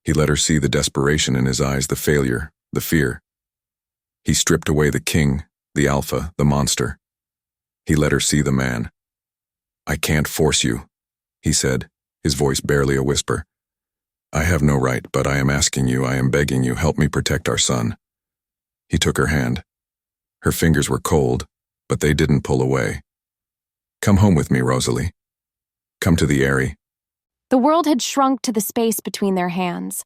He let her see the desperation in his eyes, the failure, the fear. He stripped away the king, the Alpha, the monster. He let her see the man. "I can't force you," he said, his voice barely a whisper. "I have no right, but I am asking you, I am begging you, help me protect our son." He took her hand. Her fingers were cold, but they didn't pull away. "Come home with me, Rosalie. Come to the Eyrie." The world had shrunk to the space between their hands.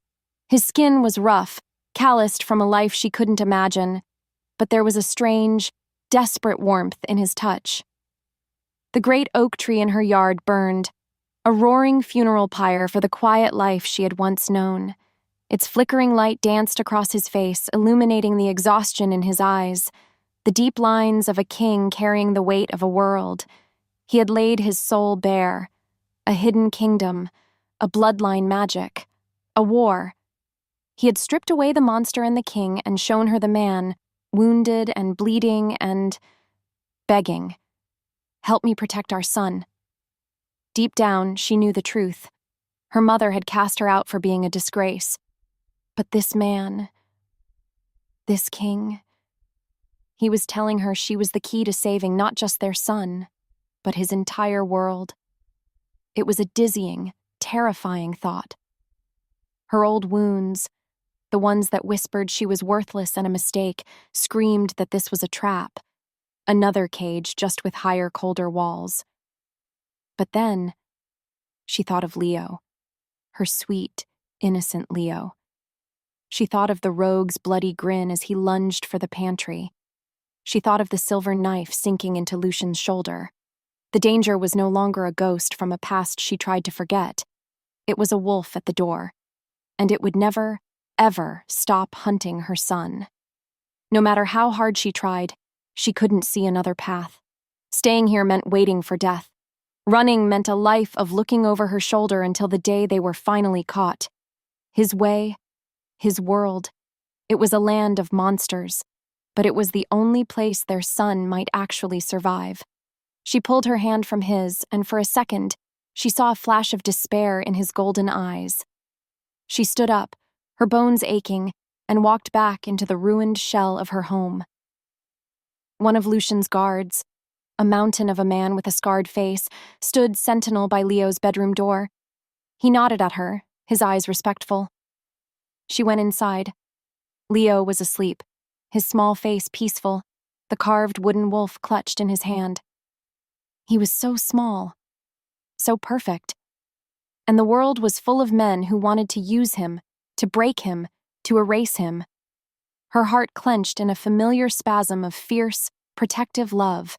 His skin was rough, calloused from a life she couldn't imagine, but there was a strange, desperate warmth in his touch. The great oak tree in her yard burned, a roaring funeral pyre for the quiet life she had once known. Its flickering light danced across his face, illuminating the exhaustion in his eyes, the deep lines of a king carrying the weight of a world. He had laid his soul bare. A hidden kingdom, a bloodline magic, a war. He had stripped away the monster and the king and shown her the man, wounded and bleeding and begging. "Help me protect our son." Deep down, she knew the truth. Her mother had cast her out for being a disgrace. But this man, this king, he was telling her she was the key to saving not just their son, but his entire world. It was a dizzying, terrifying thought. Her old wounds, the ones that whispered she was worthless and a mistake, screamed that this was a trap, another cage just with higher, colder walls. But then, she thought of Leo, her sweet, innocent Leo. She thought of the rogue's bloody grin as he lunged for the pantry. She thought of the silver knife sinking into Lucian's shoulder. The danger was no longer a ghost from a past she tried to forget. It was a wolf at the door, and it would never, ever stop hunting her son. No matter how hard she tried, she couldn't see another path. Staying here meant waiting for death. Running meant a life of looking over her shoulder until the day they were finally caught. His way, his world, it was a land of monsters, but it was the only place their son might actually survive. She pulled her hand from his, and for a second, she saw a flash of despair in his golden eyes. She stood up, her bones aching, and walked back into the ruined shell of her home. One of Lucian's guards, a mountain of a man with a scarred face, stood sentinel by Leo's bedroom door. He nodded at her, his eyes respectful. She went inside. Leo was asleep, his small face peaceful, the carved wooden wolf clutched in his hand. He was so small, so perfect. And the world was full of men who wanted to use him, to break him, to erase him. Her heart clenched in a familiar spasm of fierce, protective love.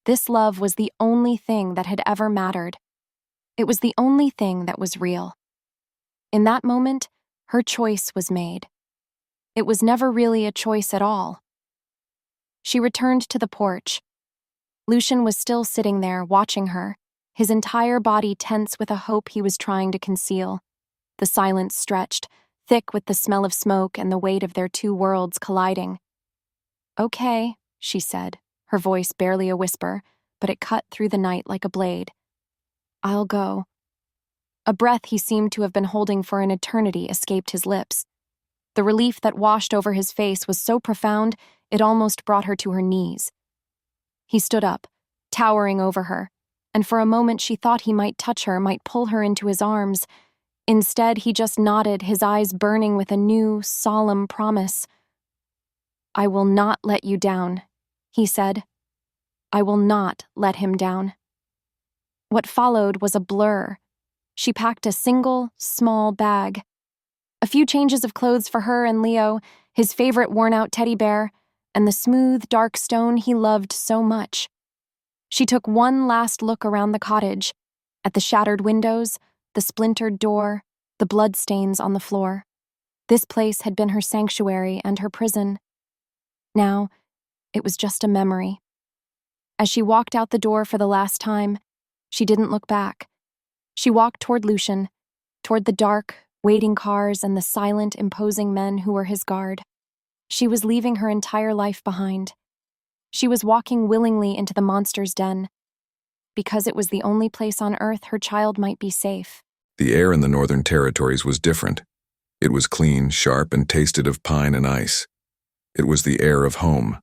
This love was the only thing that had ever mattered. It was the only thing that was real. In that moment, her choice was made. It was never really a choice at all. She returned to the porch. Lucian was still sitting there, watching her, his entire body tense with a hope he was trying to conceal. The silence stretched, thick with the smell of smoke and the weight of their two worlds colliding. "Okay," she said, her voice barely a whisper, but it cut through the night like a blade. "I'll go." A breath he seemed to have been holding for an eternity escaped his lips. The relief that washed over his face was so profound, it almost brought her to her knees. He stood up, towering over her, and for a moment she thought he might touch her, might pull her into his arms. Instead, he just nodded, his eyes burning with a new, solemn promise. "I will not let you down," he said. "I will not let him down." What followed was a blur. She packed a single, small bag. A few changes of clothes for her and Leo, his favorite worn-out teddy bear, and the smooth, dark stone he loved so much. She took one last look around the cottage, at the shattered windows, the splintered door, the bloodstains on the floor. This place had been her sanctuary and her prison. Now, it was just a memory. As she walked out the door for the last time, she didn't look back. She walked toward Lucian, toward the dark, waiting cars and the silent, imposing men who were his guard. She was leaving her entire life behind. She was walking willingly into the monster's den, because it was the only place on Earth her child might be safe. The air in the Northern Territories was different. It was clean, sharp, and tasted of pine and ice. It was the air of home,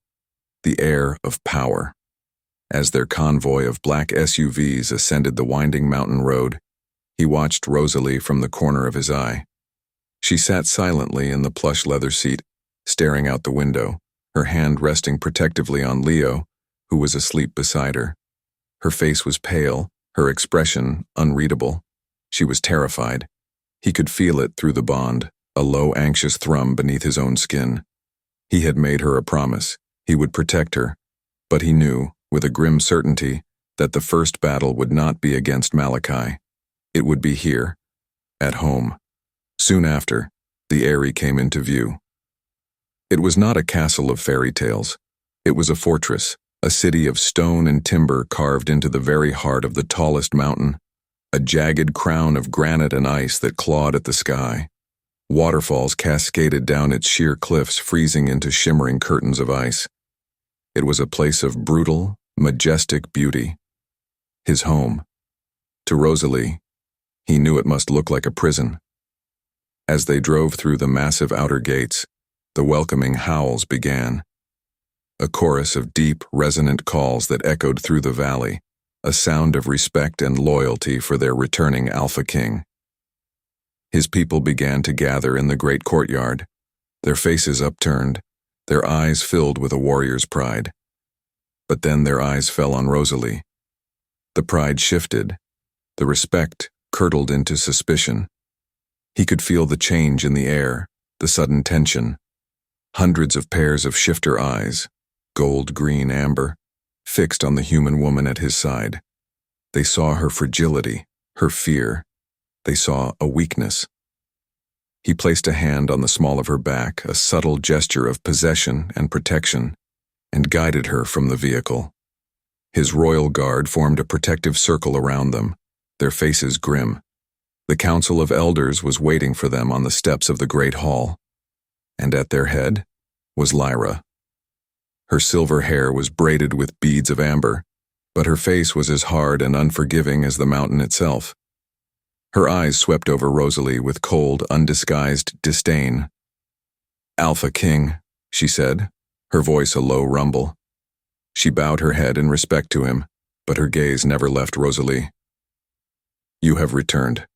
the air of power. As their convoy of black SUVs ascended the winding mountain road, he watched Rosalie from the corner of his eye. She sat silently in the plush leather seat, staring out the window, her hand resting protectively on Leo, who was asleep beside her. Her face was pale, her expression unreadable. She was terrified. He could feel it through the bond, a low, anxious thrum beneath his own skin. He had made her a promise. He would protect her, but he knew, with a grim certainty, that the first battle would not be against Malachi. It would be here, at home. Soon after, the Eyrie came into view. It was not a castle of fairy tales. It was a fortress, a city of stone and timber carved into the very heart of the tallest mountain, a jagged crown of granite and ice that clawed at the sky. Waterfalls cascaded down its sheer cliffs, freezing into shimmering curtains of ice. It was a place of brutal, majestic beauty. His home. To Rosalie, he knew it must look like a prison. As they drove through the massive outer gates, the welcoming howls began. A chorus of deep, resonant calls that echoed through the valley, a sound of respect and loyalty for their returning Alpha King. His people began to gather in the great courtyard, their faces upturned, their eyes filled with a warrior's pride. But then their eyes fell on Rosalie. The pride shifted, the respect curdled into suspicion. He could feel the change in the air, the sudden tension. Hundreds of pairs of shifter eyes, gold, green, amber, fixed on the human woman at his side. They saw her fragility, her fear. They saw a weakness. He placed a hand on the small of her back, a subtle gesture of possession and protection, and guided her from the vehicle. His royal guard formed a protective circle around them, their faces grim. The council of elders was waiting for them on the steps of the great hall, and at their head was Lyra. Her silver hair was braided with beads of amber, but her face was as hard and unforgiving as the mountain itself. Her eyes swept over Rosalie with cold, undisguised disdain. "Alpha King," she said, her voice a low rumble. She bowed her head in respect to him, but her gaze never left Rosalie. "You have returned."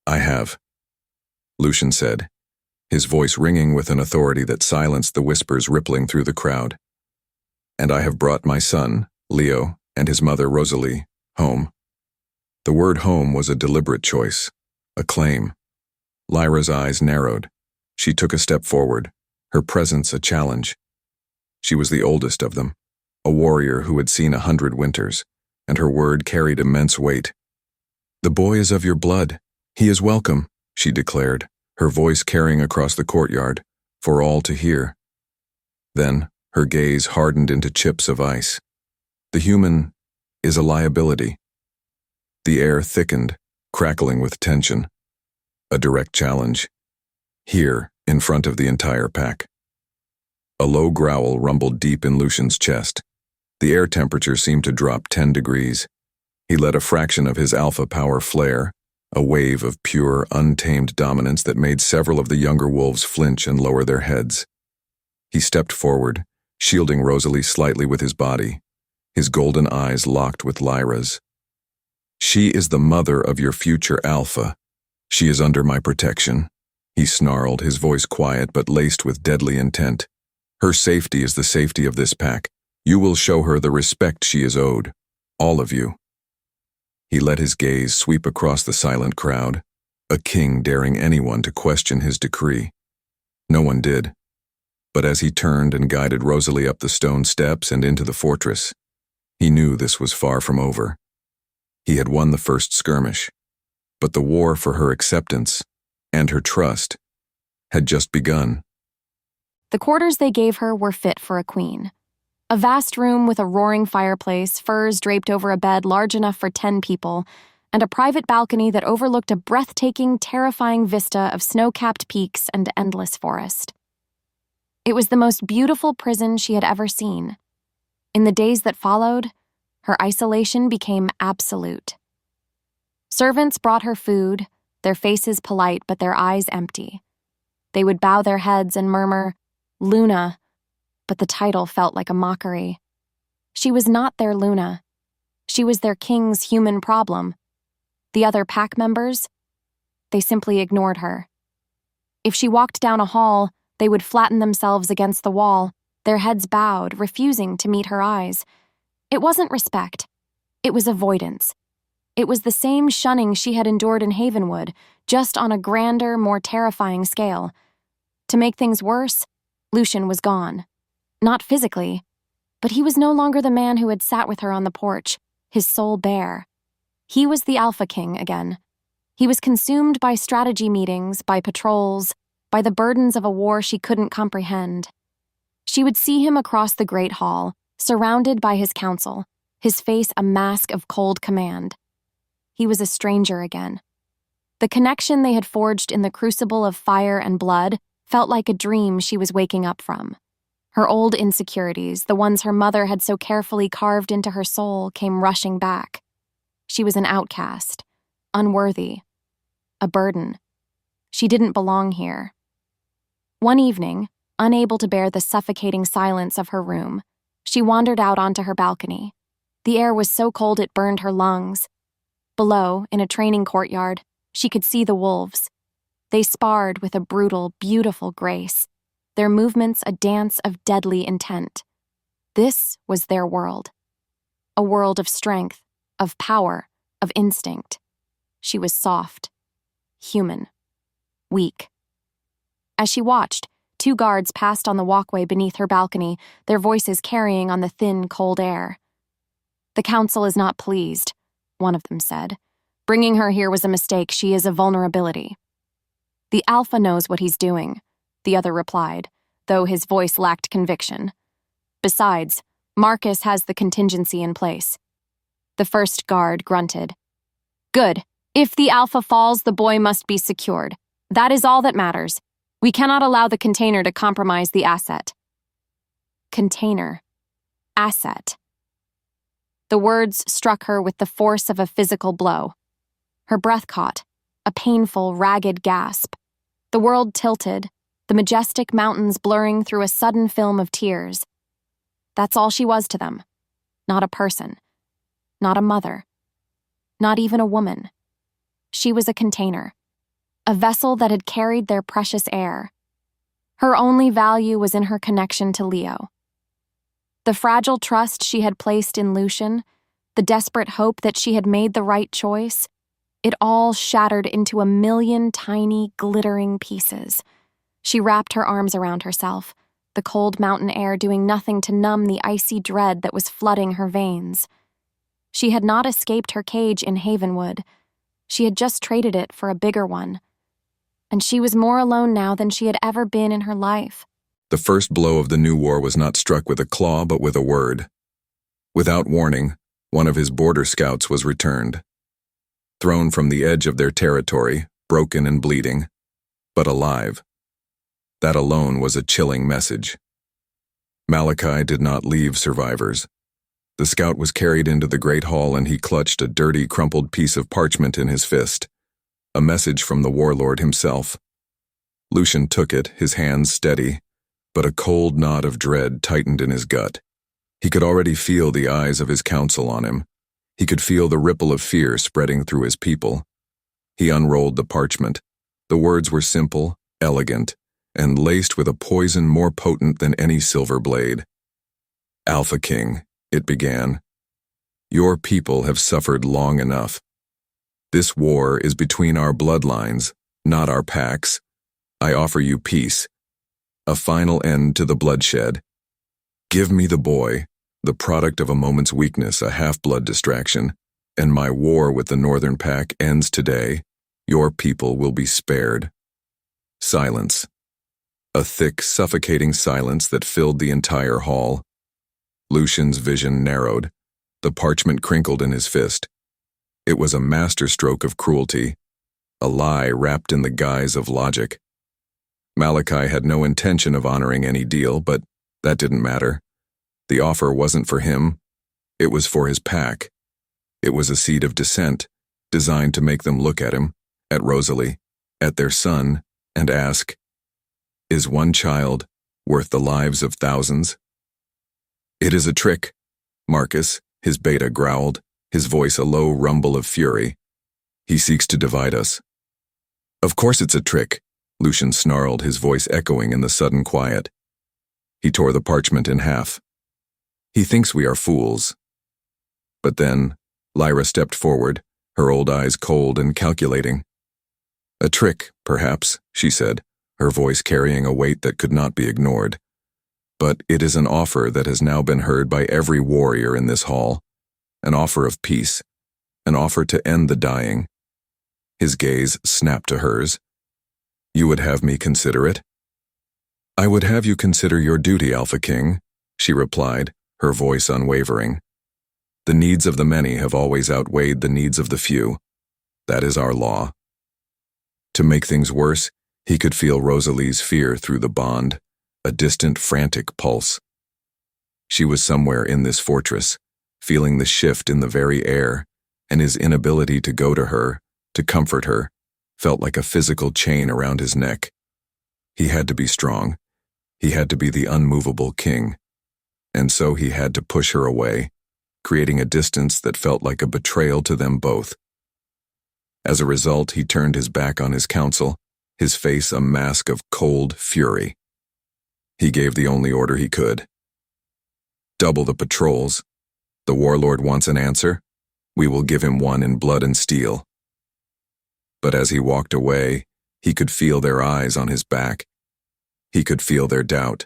"I have," Lucian said, his voice ringing with an authority that silenced the whispers rippling through the crowd. "And I have brought my son, Leo, and his mother, Rosalie, home." The word home was a deliberate choice, a claim. Lyra's eyes narrowed. She took a step forward, her presence a challenge. She was the oldest of them, a warrior who had seen 100 winters, and her word carried immense weight. "The boy is of your blood. He is welcome," she declared, her voice carrying across the courtyard, for all to hear. Then, her gaze hardened into chips of ice. "The human is a liability." The air thickened, crackling with tension. A direct challenge. Here, in front of the entire pack. A low growl rumbled deep in Lucian's chest. The air temperature seemed to drop 10 degrees. He let a fraction of his alpha power flare, a wave of pure, untamed dominance that made several of the younger wolves flinch and lower their heads. He stepped forward, shielding Rosalie slightly with his body, his golden eyes locked with Lyra's. "She is the mother of your future alpha. She is under my protection," he snarled, his voice quiet but laced with deadly intent. "Her safety is the safety of this pack. You will show her the respect she is owed. All of you." He let his gaze sweep across the silent crowd, a king daring anyone to question his decree. No one did. But as he turned and guided Rosalie up the stone steps and into the fortress, he knew this was far from over. He had won the first skirmish, but the war for her acceptance and her trust had just begun. The quarters they gave her were fit for a queen. A vast room with a roaring fireplace, furs draped over a bed large enough for 10 people, and a private balcony that overlooked a breathtaking, terrifying vista of snow-capped peaks and endless forest. It was the most beautiful prison she had ever seen. In the days that followed, her isolation became absolute. Servants brought her food, their faces polite but their eyes empty. They would bow their heads and murmur, "Luna," but the title felt like a mockery. She was not their Luna. She was their king's human problem. The other pack members, they simply ignored her. If she walked down a hall, they would flatten themselves against the wall, their heads bowed, refusing to meet her eyes. It wasn't respect. It was avoidance. It was the same shunning she had endured in Havenwood, just on a grander, more terrifying scale. To make things worse, Lucian was gone. Not physically, but he was no longer the man who had sat with her on the porch, his soul bare. He was the Alpha King again. He was consumed by strategy meetings, by patrols, by the burdens of a war she couldn't comprehend. She would see him across the great hall, surrounded by his council, his face a mask of cold command. He was a stranger again. The connection they had forged in the crucible of fire and blood felt like a dream she was waking up from. Her old insecurities, the ones her mother had so carefully carved into her soul, came rushing back. She was an outcast, unworthy, a burden. She didn't belong here. One evening, unable to bear the suffocating silence of her room, she wandered out onto her balcony. The air was so cold it burned her lungs. Below, in a training courtyard, she could see the wolves. They sparred with a brutal, beautiful grace, their movements a dance of deadly intent. This was their world. A world of strength, of power, of instinct. She was soft, human, weak. As she watched, 2 guards passed on the walkway beneath her balcony, their voices carrying on the thin, cold air. "The council is not pleased," one of them said. "Bringing her here was a mistake. She is a vulnerability." "The Alpha knows what he's doing," the other replied, though his voice lacked conviction. "Besides, Marcus has the contingency in place." The first guard grunted. "Good. If the Alpha falls, the boy must be secured. That is all that matters. We cannot allow the container to compromise the asset." Container. Asset. The words struck her with the force of a physical blow. Her breath caught, a painful, ragged gasp. The world tilted, the majestic mountains blurring through a sudden film of tears. That's all she was to them. Not a person. Not a mother. Not even a woman. She was a container. A vessel that had carried their precious heir. Her only value was in her connection to Leo. The fragile trust she had placed in Lucian, the desperate hope that she had made the right choice, it all shattered into a million tiny, glittering pieces. She wrapped her arms around herself, the cold mountain air doing nothing to numb the icy dread that was flooding her veins. She had not escaped her cage in Havenwood. She had just traded it for a bigger one. And she was more alone now than she had ever been in her life. The first blow of the new war was not struck with a claw but with a word. Without warning, one of his border scouts was returned. Thrown from the edge of their territory, broken and bleeding, but alive. That alone was a chilling message. Malachi did not leave survivors. The scout was carried into the great hall and he clutched a dirty, crumpled piece of parchment in his fist. A message from the warlord himself. Lucian took it, his hands steady, but a cold knot of dread tightened in his gut. He could already feel the eyes of his council on him. He could feel the ripple of fear spreading through his people. He unrolled the parchment. The words were simple, elegant, and laced with a poison more potent than any silver blade. "Alpha King," it began. "Your people have suffered long enough. This war is between our bloodlines, not our packs. I offer you peace. A final end to the bloodshed. Give me the boy, the product of a moment's weakness, a half-blood distraction, and my war with the Northern Pack ends today. Your people will be spared." Silence. A thick, suffocating silence that filled the entire hall. Lucian's vision narrowed. The parchment crinkled in his fist. It was a masterstroke of cruelty, a lie wrapped in the guise of logic. Malachi had no intention of honoring any deal, but that didn't matter. The offer wasn't for him. It was for his pack. It was a seed of dissent, designed to make them look at him, at Rosalie, at their son, and ask, "Is one child worth the lives of thousands?" "It is a trick," Marcus, his beta, growled, his voice a low rumble of fury. "He seeks to divide us." "Of course it's a trick," Lucian snarled, his voice echoing in the sudden quiet. He tore the parchment in half. "He thinks we are fools." But then, Lyra stepped forward, her old eyes cold and calculating. "A trick, perhaps," she said, her voice carrying a weight that could not be ignored. "But it is an offer that has now been heard by every warrior in this hall. An offer of peace. An offer to end the dying." His gaze snapped to hers. "You would have me consider it?" "I would have you consider your duty, Alpha King," she replied, her voice unwavering. "The needs of the many have always outweighed the needs of the few. That is our law." To make things worse, he could feel Rosalie's fear through the bond, a distant, frantic pulse. She was somewhere in this fortress, feeling the shift in the very air, and his inability to go to her, to comfort her, felt like a physical chain around his neck. He had to be strong. He had to be the unmovable king. And so he had to push her away, creating a distance that felt like a betrayal to them both. As a result, he turned his back on his council, his face a mask of cold fury. He gave the only order he could. "Double the patrols. The warlord wants an answer. We will give him one in blood and steel." But as he walked away, he could feel their eyes on his back. He could feel their doubt.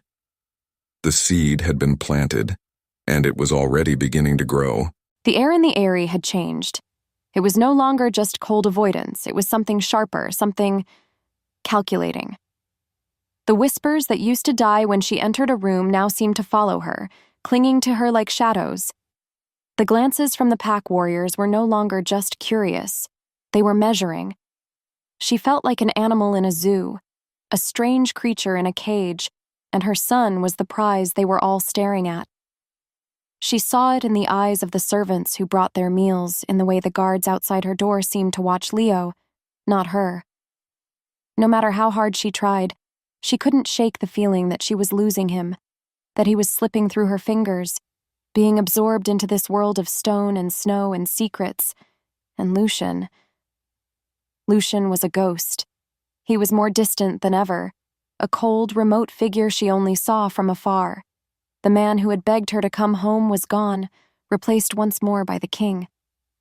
The seed had been planted, and it was already beginning to grow. The air in the eyrie had changed. It was no longer just cold avoidance. It was something sharper, something calculating. The whispers that used to die when she entered a room now seemed to follow her, clinging to her like shadows. The glances from the pack warriors were no longer just curious. They were measuring. She felt like an animal in a zoo, a strange creature in a cage, and her son was the prize they were all staring at. She saw it in the eyes of the servants who brought their meals, in the way the guards outside her door seemed to watch Leo, not her. No matter how hard she tried, she couldn't shake the feeling that she was losing him, that he was slipping through her fingers, being absorbed into this world of stone and snow and secrets. And Lucian was a ghost. He was more distant than ever, a cold, remote figure she only saw from afar. The man who had begged her to come home was gone, replaced once more by the king.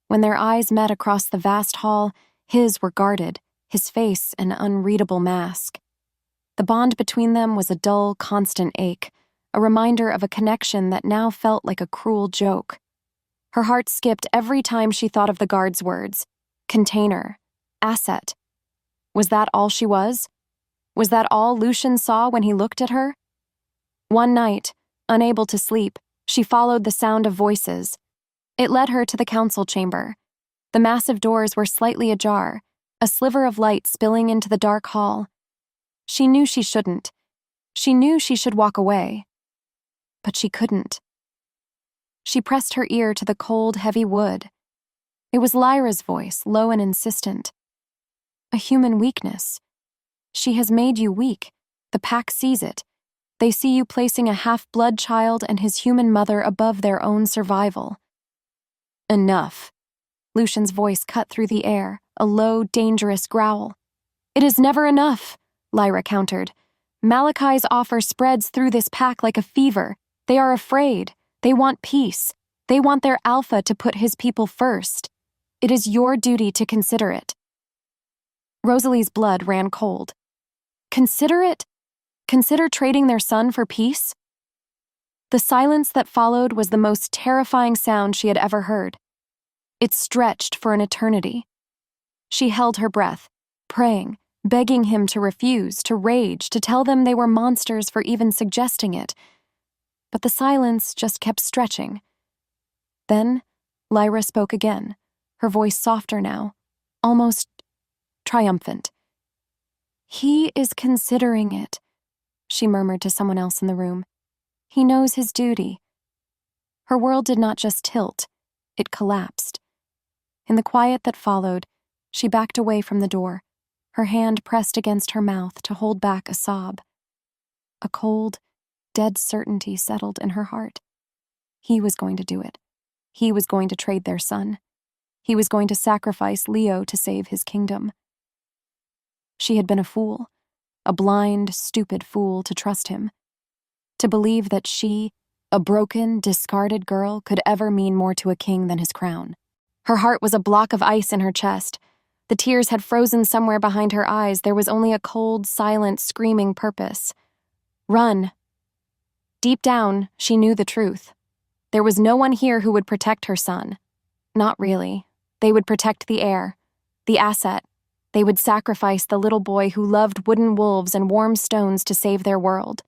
When their eyes met across the vast hall, his were guarded, his face an unreadable mask. The bond between them was a dull, constant ache, a reminder of a connection that now felt like a cruel joke. Her heart skipped every time she thought of the guard's words. Container. Asset. Was that all she was? Was that all Lucian saw when he looked at her? One night, unable to sleep, she followed the sound of voices. It led her to the council chamber. The massive doors were slightly ajar, a sliver of light spilling into the dark hall. She knew she shouldn't. She knew she should walk away. But she couldn't. She pressed her ear to the cold, heavy wood. It was Lyra's voice, low and insistent. A human weakness. She has made you weak. The pack sees it. They see you placing a half-blood child and his human mother above their own survival. Enough. Lucian's voice cut through the air, a low, dangerous growl. It is never enough, Lyra countered. Malachi's offer spreads through this pack like a fever. They are afraid. They want peace. They want their alpha to put his people first. It is your duty to consider it. Rosalie's blood ran cold. Consider it? Consider trading their son for peace? The silence that followed was the most terrifying sound she had ever heard. It stretched for an eternity. She held her breath, praying, begging him to refuse, to rage, to tell them they were monsters for even suggesting it. But the silence just kept stretching. Then, Lyra spoke again, her voice softer now, almost triumphant. He is considering it, she murmured to someone else in the room. He knows his duty. Her world did not just tilt, it collapsed. In the quiet that followed, she backed away from the door, her hand pressed against her mouth to hold back a sob. A cold, dead certainty settled in her heart. He was going to do it. He was going to trade their son. He was going to sacrifice Leo to save his kingdom. She had been a fool, a blind, stupid fool to trust him. To believe that she, a broken, discarded girl, could ever mean more to a king than his crown. Her heart was a block of ice in her chest. The tears had frozen somewhere behind her eyes. There was only a cold, silent, screaming purpose. Run. Deep down, she knew the truth. There was no one here who would protect her son. Not really. They would protect the heir, the asset. They would sacrifice the little boy who loved wooden wolves and warm stones to save their world.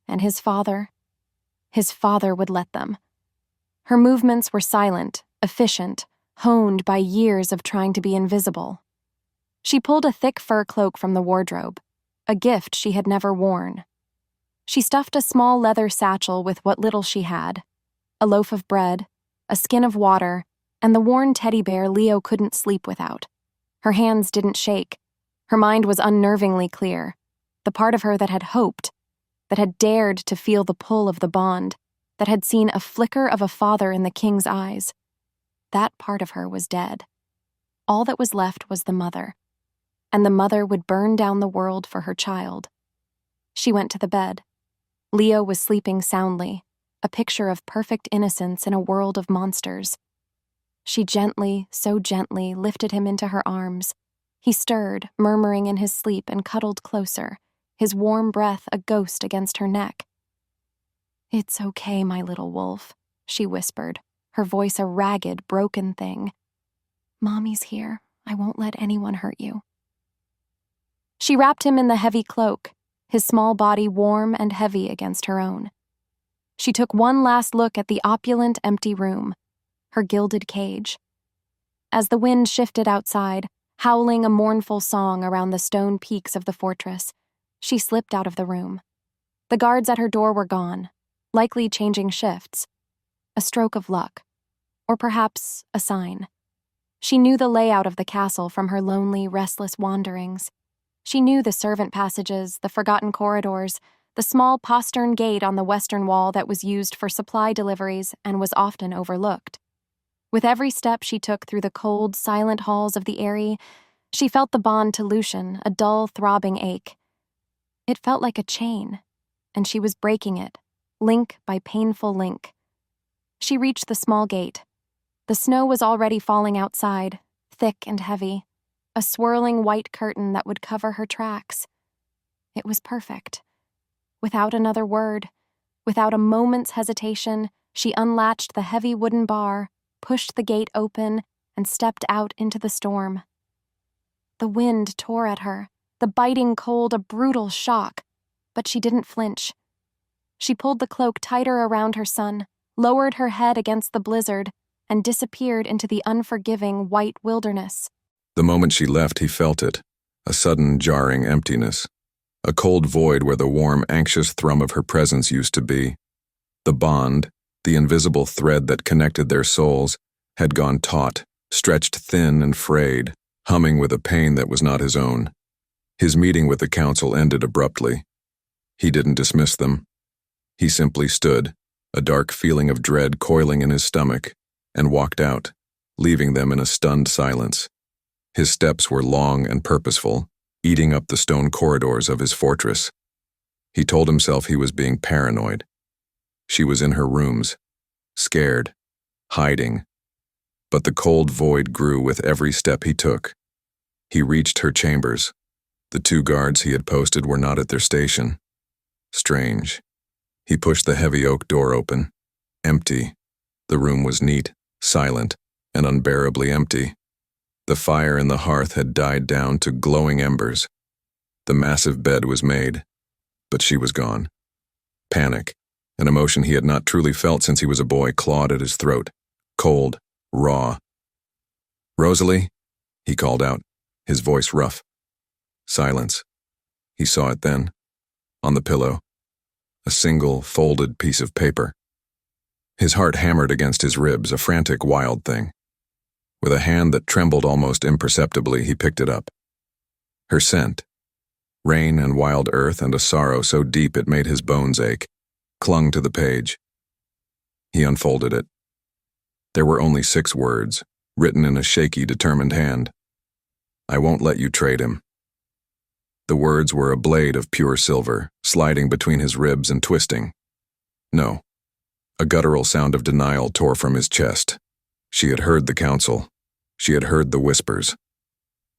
And his father would let them. Her movements were silent, efficient, honed by years of trying to be invisible. She pulled a thick fur cloak from the wardrobe, a gift she had never worn. She stuffed a small leather satchel with what little she had, a loaf of bread, a skin of water, and the worn teddy bear Leo couldn't sleep without. Her hands didn't shake. Her mind was unnervingly clear. The part of her that had hoped, that had dared to feel the pull of the bond, that had seen a flicker of a father in the king's eyes. That part of her was dead. All that was left was the mother, and the mother would burn down the world for her child. She went to the bed. Leo was sleeping soundly, a picture of perfect innocence in a world of monsters. She gently, so gently, lifted him into her arms. He stirred, murmuring in his sleep, and cuddled closer. his warm breath a ghost against her neck. "It's okay, my little wolf," she whispered, her voice a ragged, broken thing. "Mommy's here. I won't let anyone hurt you." She wrapped him in the heavy cloak, his small body warm and heavy against her own. She took one last look at the opulent, empty room, her gilded cage. As the wind shifted outside, howling a mournful song around the stone peaks of the fortress, she slipped out of the room. The guards at her door were gone, likely changing shifts. A stroke of luck. Or perhaps a sign. She knew the layout of the castle from her lonely, restless wanderings. She knew the servant passages, the forgotten corridors, the small postern gate on the western wall that was used for supply deliveries and was often overlooked. With every step she took through the cold, silent halls of the Eyrie, she felt the bond to Lucian, a dull, throbbing ache. It felt like a chain, and she was breaking it, link by painful link. She reached the small gate. The snow was already falling outside, thick and heavy, a swirling white curtain that would cover her tracks. It was perfect. Without another word, without a moment's hesitation, she unlatched the heavy wooden bar, pushed the gate open, and stepped out into the storm. The wind tore at her, the biting cold a brutal shock, but she didn't flinch. She pulled the cloak tighter around her son, lowered her head against the blizzard, and disappeared into the unforgiving white wilderness. The moment she left, he felt it, a sudden jarring emptiness, a cold void where the warm, anxious thrum of her presence used to be. The bond, the invisible thread that connected their souls, had gone taut, stretched thin and frayed, humming with a pain that was not his own. His meeting with the council ended abruptly. He didn't dismiss them. He simply stood, a dark feeling of dread coiling in his stomach, and walked out, leaving them in a stunned silence. His steps were long and purposeful, eating up the stone corridors of his fortress. He told himself he was being paranoid. She was in her rooms, scared, hiding. But the cold void grew with every step he took. He reached her chambers. The 2 guards he had posted were not at their station. Strange. He pushed the heavy oak door open. Empty. The room was neat, silent, and unbearably empty. The fire in the hearth had died down to glowing embers. The massive bed was made, but she was gone. Panic, an emotion he had not truly felt since he was a boy, clawed at his throat, cold, raw. "Rosalie?" he called out, his voice rough. Silence. He saw it then, on the pillow, a single, folded piece of paper. His heart hammered against his ribs, a frantic, wild thing. With a hand that trembled almost imperceptibly, he picked it up. Her scent, rain and wild earth and a sorrow so deep it made his bones ache, clung to the page. He unfolded it. There were only 6 words, written in a shaky, determined hand. "I won't let you trade him." The words were a blade of pure silver, sliding between his ribs and twisting. No. A guttural sound of denial tore from his chest. She had heard the council. She had heard the whispers.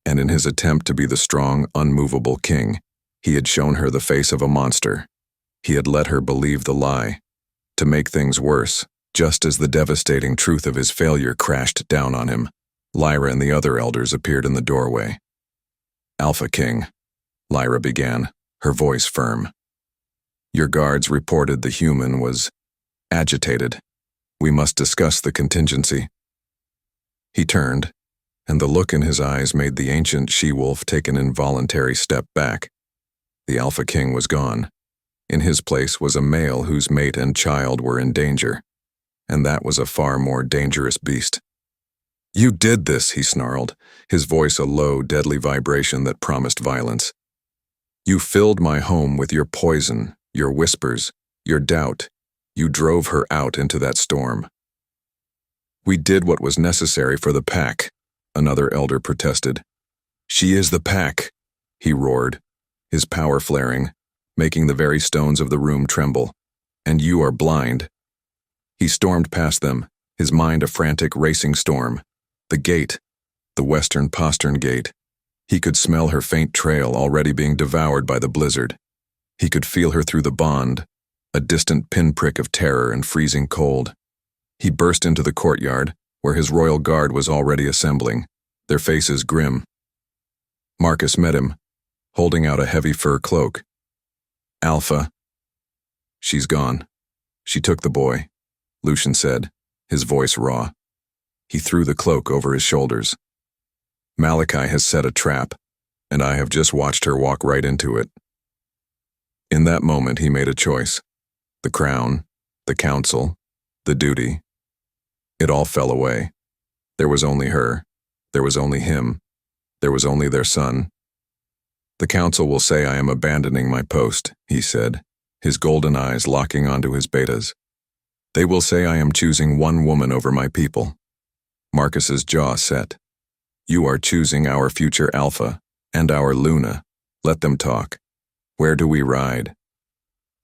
And in his attempt to be the strong, unmovable king, he had shown her the face of a monster. He had let her believe the lie. To make things worse, just as the devastating truth of his failure crashed down on him, Lyra and the other elders appeared in the doorway. "Alpha King," Lyra began, her voice firm. "Your guards reported the human was agitated. We must discuss the contingency." He turned, and the look in his eyes made the ancient she-wolf take an involuntary step back. The Alpha King was gone. In his place was a male whose mate and child were in danger, and that was a far more dangerous beast. "You did this," he snarled, his voice a low, deadly vibration that promised violence. "You filled my home with your poison, your whispers, your doubt. You drove her out into that storm." "We did what was necessary for the pack," another elder protested. "She is the pack," he roared, his power flaring, making the very stones of the room tremble. "And you are blind." He stormed past them, his mind a frantic racing storm. The gate, the western postern gate. He could smell her faint trail already being devoured by the blizzard. He could feel her through the bond, a distant pinprick of terror and freezing cold. He burst into the courtyard, where his royal guard was already assembling, their faces grim. Marcus met him, holding out a heavy fur cloak. "Alpha." "She's gone. She took the boy," Lucian said, his voice raw. He threw the cloak over his shoulders. "Malachi has set a trap, and I have just watched her walk right into it." In that moment he made a choice. The crown, the council, the duty. It all fell away. There was only her. There was only him. There was only their son. "The council will say I am abandoning my post," he said, his golden eyes locking onto his betas. "They will say I am choosing one woman over my people." Marcus's jaw set. "You are choosing our future Alpha and our Luna. Let them talk. Where do we ride?"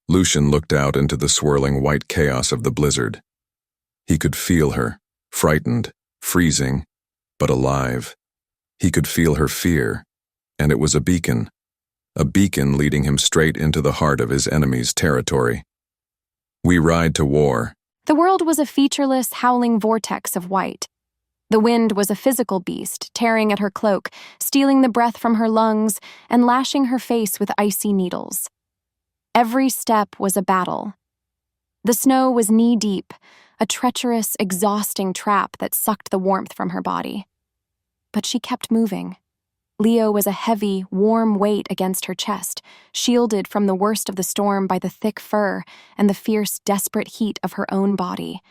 Lucian looked out into the swirling white chaos of the blizzard. He could feel her, frightened, freezing, but alive. He could feel her fear, and it was a beacon leading him straight into the heart of his enemy's territory. "We ride to war." The world was a featureless, howling vortex of white. The wind was a physical beast, tearing at her cloak, stealing the breath from her lungs, and lashing her face with icy needles. Every step was a battle. The snow was knee-deep, a treacherous, exhausting trap that sucked the warmth from her body. But she kept moving. Leo was a heavy, warm weight against her chest, shielded from the worst of the storm by the thick fur and the fierce, desperate heat of her own body.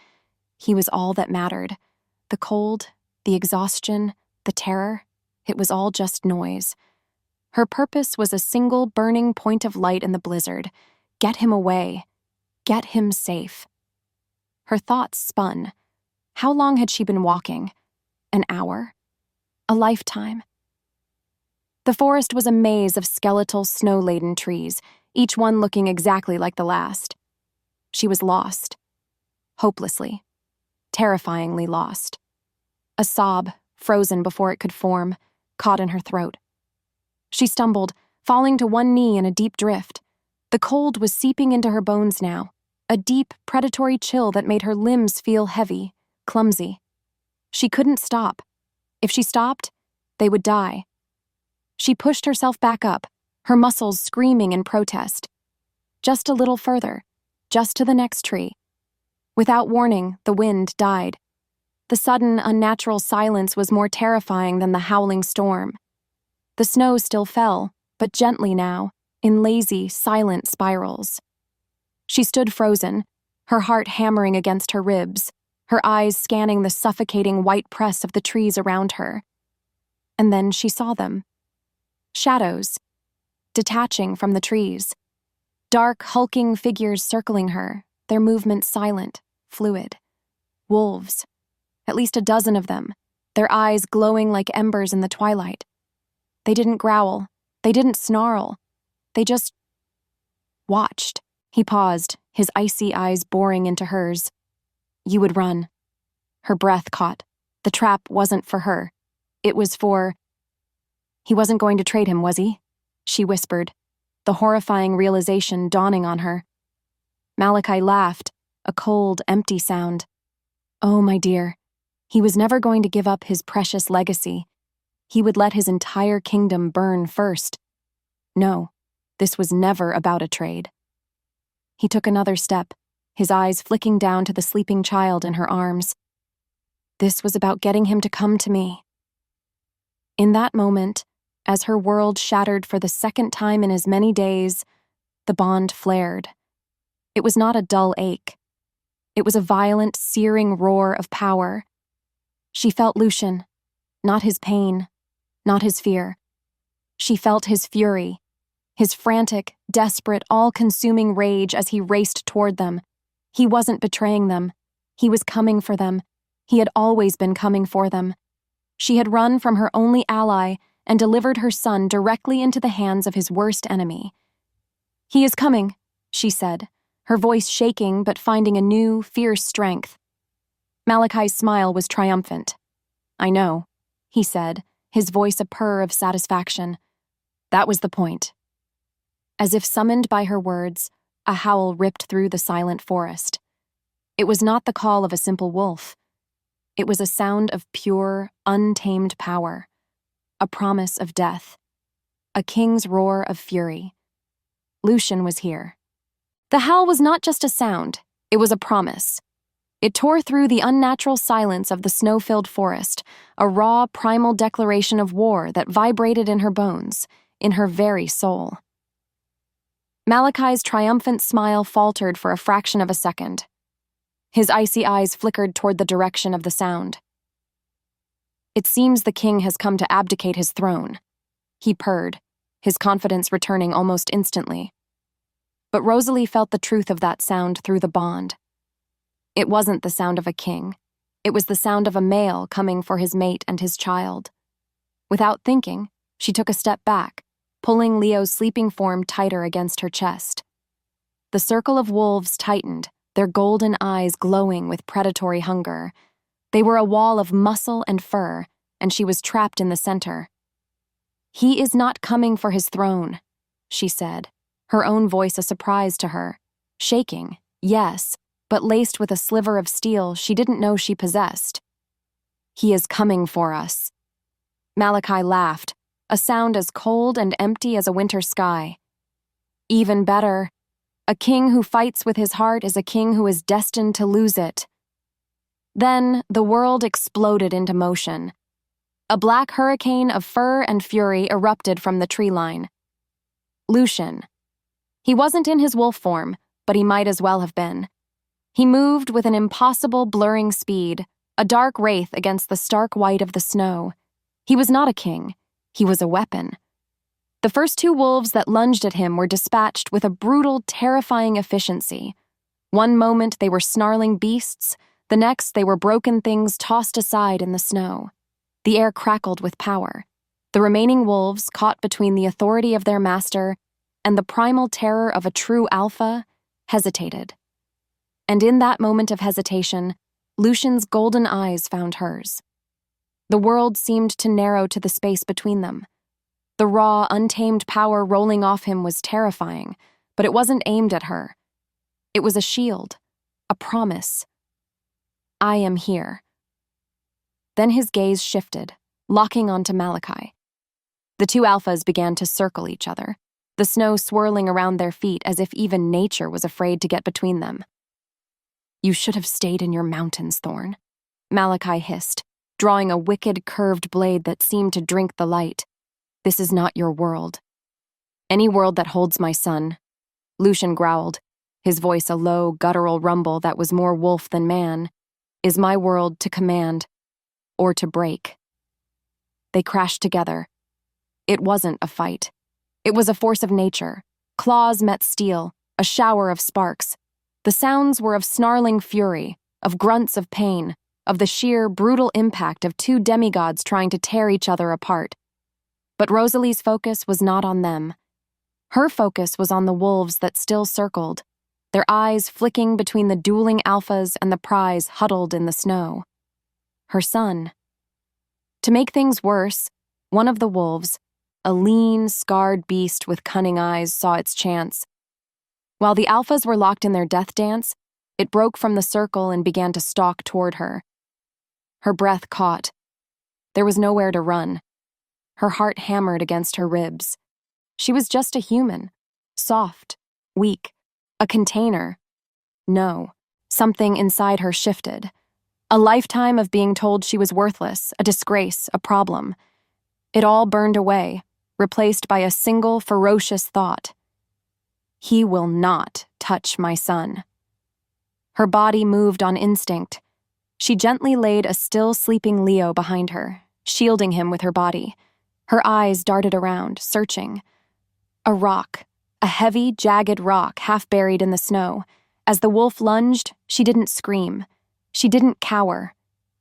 He was all that mattered. The cold, the exhaustion, the terror, it was all just noise. Her purpose was a single burning point of light in the blizzard. Get him away. Get him safe. Her thoughts spun. How long had she been walking? An hour? A lifetime? The forest was a maze of skeletal, snow-laden trees, each one looking exactly like the last. She was lost. Hopelessly. Terrifyingly lost. A sob, frozen before it could form, caught in her throat. She stumbled, falling to one knee in a deep drift. The cold was seeping into her bones now, a deep, predatory chill that made her limbs feel heavy, clumsy. She couldn't stop. If she stopped, they would die. She pushed herself back up, her muscles screaming in protest. Just a little further, just to the next tree. Without warning, the wind died. The sudden, unnatural silence was more terrifying than the howling storm. The snow still fell, but gently now, in lazy, silent spirals. She stood frozen, her heart hammering against her ribs, her eyes scanning the suffocating white press of the trees around her. And then she saw them. Shadows, detaching from the trees. Dark, hulking figures circling her, their movements silent, fluid. Wolves. At least a dozen of them, their eyes glowing like embers in the twilight. They didn't growl. They didn't snarl. They just watched. He paused, his icy eyes boring into hers. You would run. Her breath caught. The trap wasn't for her. It was for... He wasn't going to trade him, was he? She whispered, the horrifying realization dawning on her. Malachi laughed, a cold, empty sound. Oh, my dear. He was never going to give up his precious legacy. He would let his entire kingdom burn first. No, this was never about a trade. He took another step, his eyes flicking down to the sleeping child in her arms. This was about getting him to come to me. In that moment, as her world shattered for the second time in as many days, the bond flared. It was not a dull ache. It was a violent, searing roar of power. She felt Lucian, not his pain, not his fear. She felt his fury, his frantic, desperate, all-consuming rage as he raced toward them. He wasn't betraying them. He was coming for them. He had always been coming for them. She had run from her only ally and delivered her son directly into the hands of his worst enemy. He is coming, she said, her voice shaking but finding a new, fierce strength. Malachi's smile was triumphant. I know, he said, his voice a purr of satisfaction. That was the point. As if summoned by her words, a howl ripped through the silent forest. It was not the call of a simple wolf. It was a sound of pure, untamed power, a promise of death, a king's roar of fury. Lucian was here. The howl was not just a sound, it was a promise. It tore through the unnatural silence of the snow-filled forest, a raw, primal declaration of war that vibrated in her bones, in her very soul. Malachi's triumphant smile faltered for a fraction of a second. His icy eyes flickered toward the direction of the sound. It seems the king has come to abdicate his throne, he purred, his confidence returning almost instantly. But Rosalie felt the truth of that sound through the bond. It wasn't the sound of a king. It was the sound of a male coming for his mate and his child. Without thinking, she took a step back, pulling Leo's sleeping form tighter against her chest. The circle of wolves tightened, their golden eyes glowing with predatory hunger. They were a wall of muscle and fur, and she was trapped in the center. "He is not coming for his throne," she said, her own voice a surprise to her. Shaking, yes, but laced with a sliver of steel she didn't know she possessed. "He is coming for us." Malachi laughed, a sound as cold and empty as a winter sky. "Even better. A king who fights with his heart is a king who is destined to lose it." Then the world exploded into motion. A black hurricane of fur and fury erupted from the tree line. Lucian. He wasn't in his wolf form, but he might as well have been. He moved with an impossible blurring speed, a dark wraith against the stark white of the snow. He was not a king. He was a weapon. The first two wolves that lunged at him were dispatched with a brutal, terrifying efficiency. One moment they were snarling beasts, the next they were broken things tossed aside in the snow. The air crackled with power. The remaining wolves, caught between the authority of their master and the primal terror of a true alpha, hesitated. And in that moment of hesitation, Lucian's golden eyes found hers. The world seemed to narrow to the space between them. The raw, untamed power rolling off him was terrifying, but it wasn't aimed at her. It was a shield, a promise. "I am here." Then his gaze shifted, locking onto Malachi. The two alphas began to circle each other, the snow swirling around their feet as if even nature was afraid to get between them. "You should have stayed in your mountains, Thorn," Malachi hissed, drawing a wicked, curved blade that seemed to drink the light. "This is not your world." "Any world that holds my son," Lucian growled, his voice a low, guttural rumble that was more wolf than man, "is my world to command, or to break." They crashed together. It wasn't a fight. It was a force of nature. Claws met steel, a shower of sparks. The sounds were of snarling fury, of grunts of pain, of the sheer, brutal impact of two demigods trying to tear each other apart. But Rosalie's focus was not on them. Her focus was on the wolves that still circled, their eyes flicking between the dueling alphas and the prize huddled in the snow. Her son. To make things worse, one of the wolves, a lean, scarred beast with cunning eyes, saw its chance. While the alphas were locked in their death dance, it broke from the circle and began to stalk toward her. Her breath caught. There was nowhere to run. Her heart hammered against her ribs. She was just a human, soft, weak, a container. No, something inside her shifted. A lifetime of being told she was worthless, a disgrace, a problem. It all burned away, replaced by a single ferocious thought. "He will not touch my son." Her body moved on instinct. She gently laid a still sleeping Leo behind her, shielding him with her body. Her eyes darted around, searching. A rock, a heavy, jagged rock half buried in the snow. As the wolf lunged, she didn't scream. She didn't cower.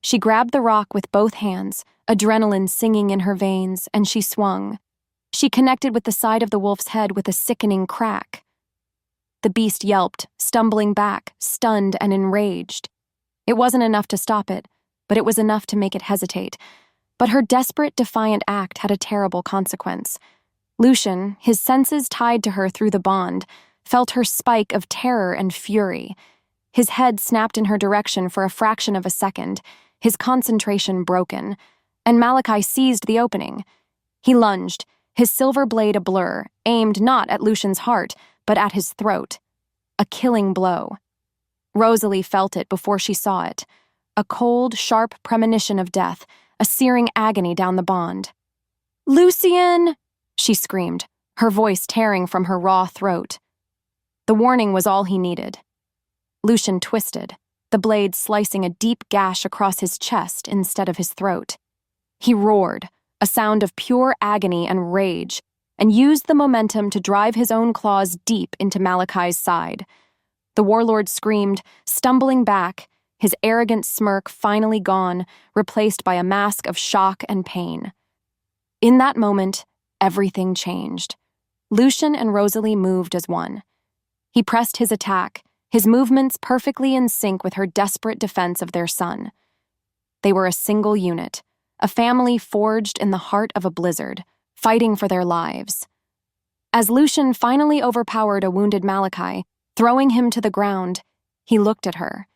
She grabbed the rock with both hands, adrenaline singing in her veins, and she swung. She connected with the side of the wolf's head with a sickening crack. The beast yelped, stumbling back, stunned and enraged. It wasn't enough to stop it, but it was enough to make it hesitate. But her desperate, defiant act had a terrible consequence. Lucian, his senses tied to her through the bond, felt her spike of terror and fury. His head snapped in her direction for a fraction of a second, his concentration broken, and Malachi seized the opening. He lunged, his silver blade a blur, aimed not at Lucian's heart, but at his throat. A killing blow. Rosalie felt it before she saw it. A cold, sharp premonition of death, a searing agony down the bond. "Lucian!" she screamed, her voice tearing from her raw throat. The warning was all he needed. Lucian twisted, the blade slicing a deep gash across his chest instead of his throat. He roared, a sound of pure agony and rage, and used the momentum to drive his own claws deep into Malachi's side. The warlord screamed, stumbling back, his arrogant smirk finally gone, replaced by a mask of shock and pain. In that moment, everything changed. Lucian and Rosalie moved as one. He pressed his attack, his movements perfectly in sync with her desperate defense of their son. They were a single unit, a family forged in the heart of a blizzard, fighting for their lives. As Lucian finally overpowered a wounded Malachi, throwing him to the ground, he looked at her.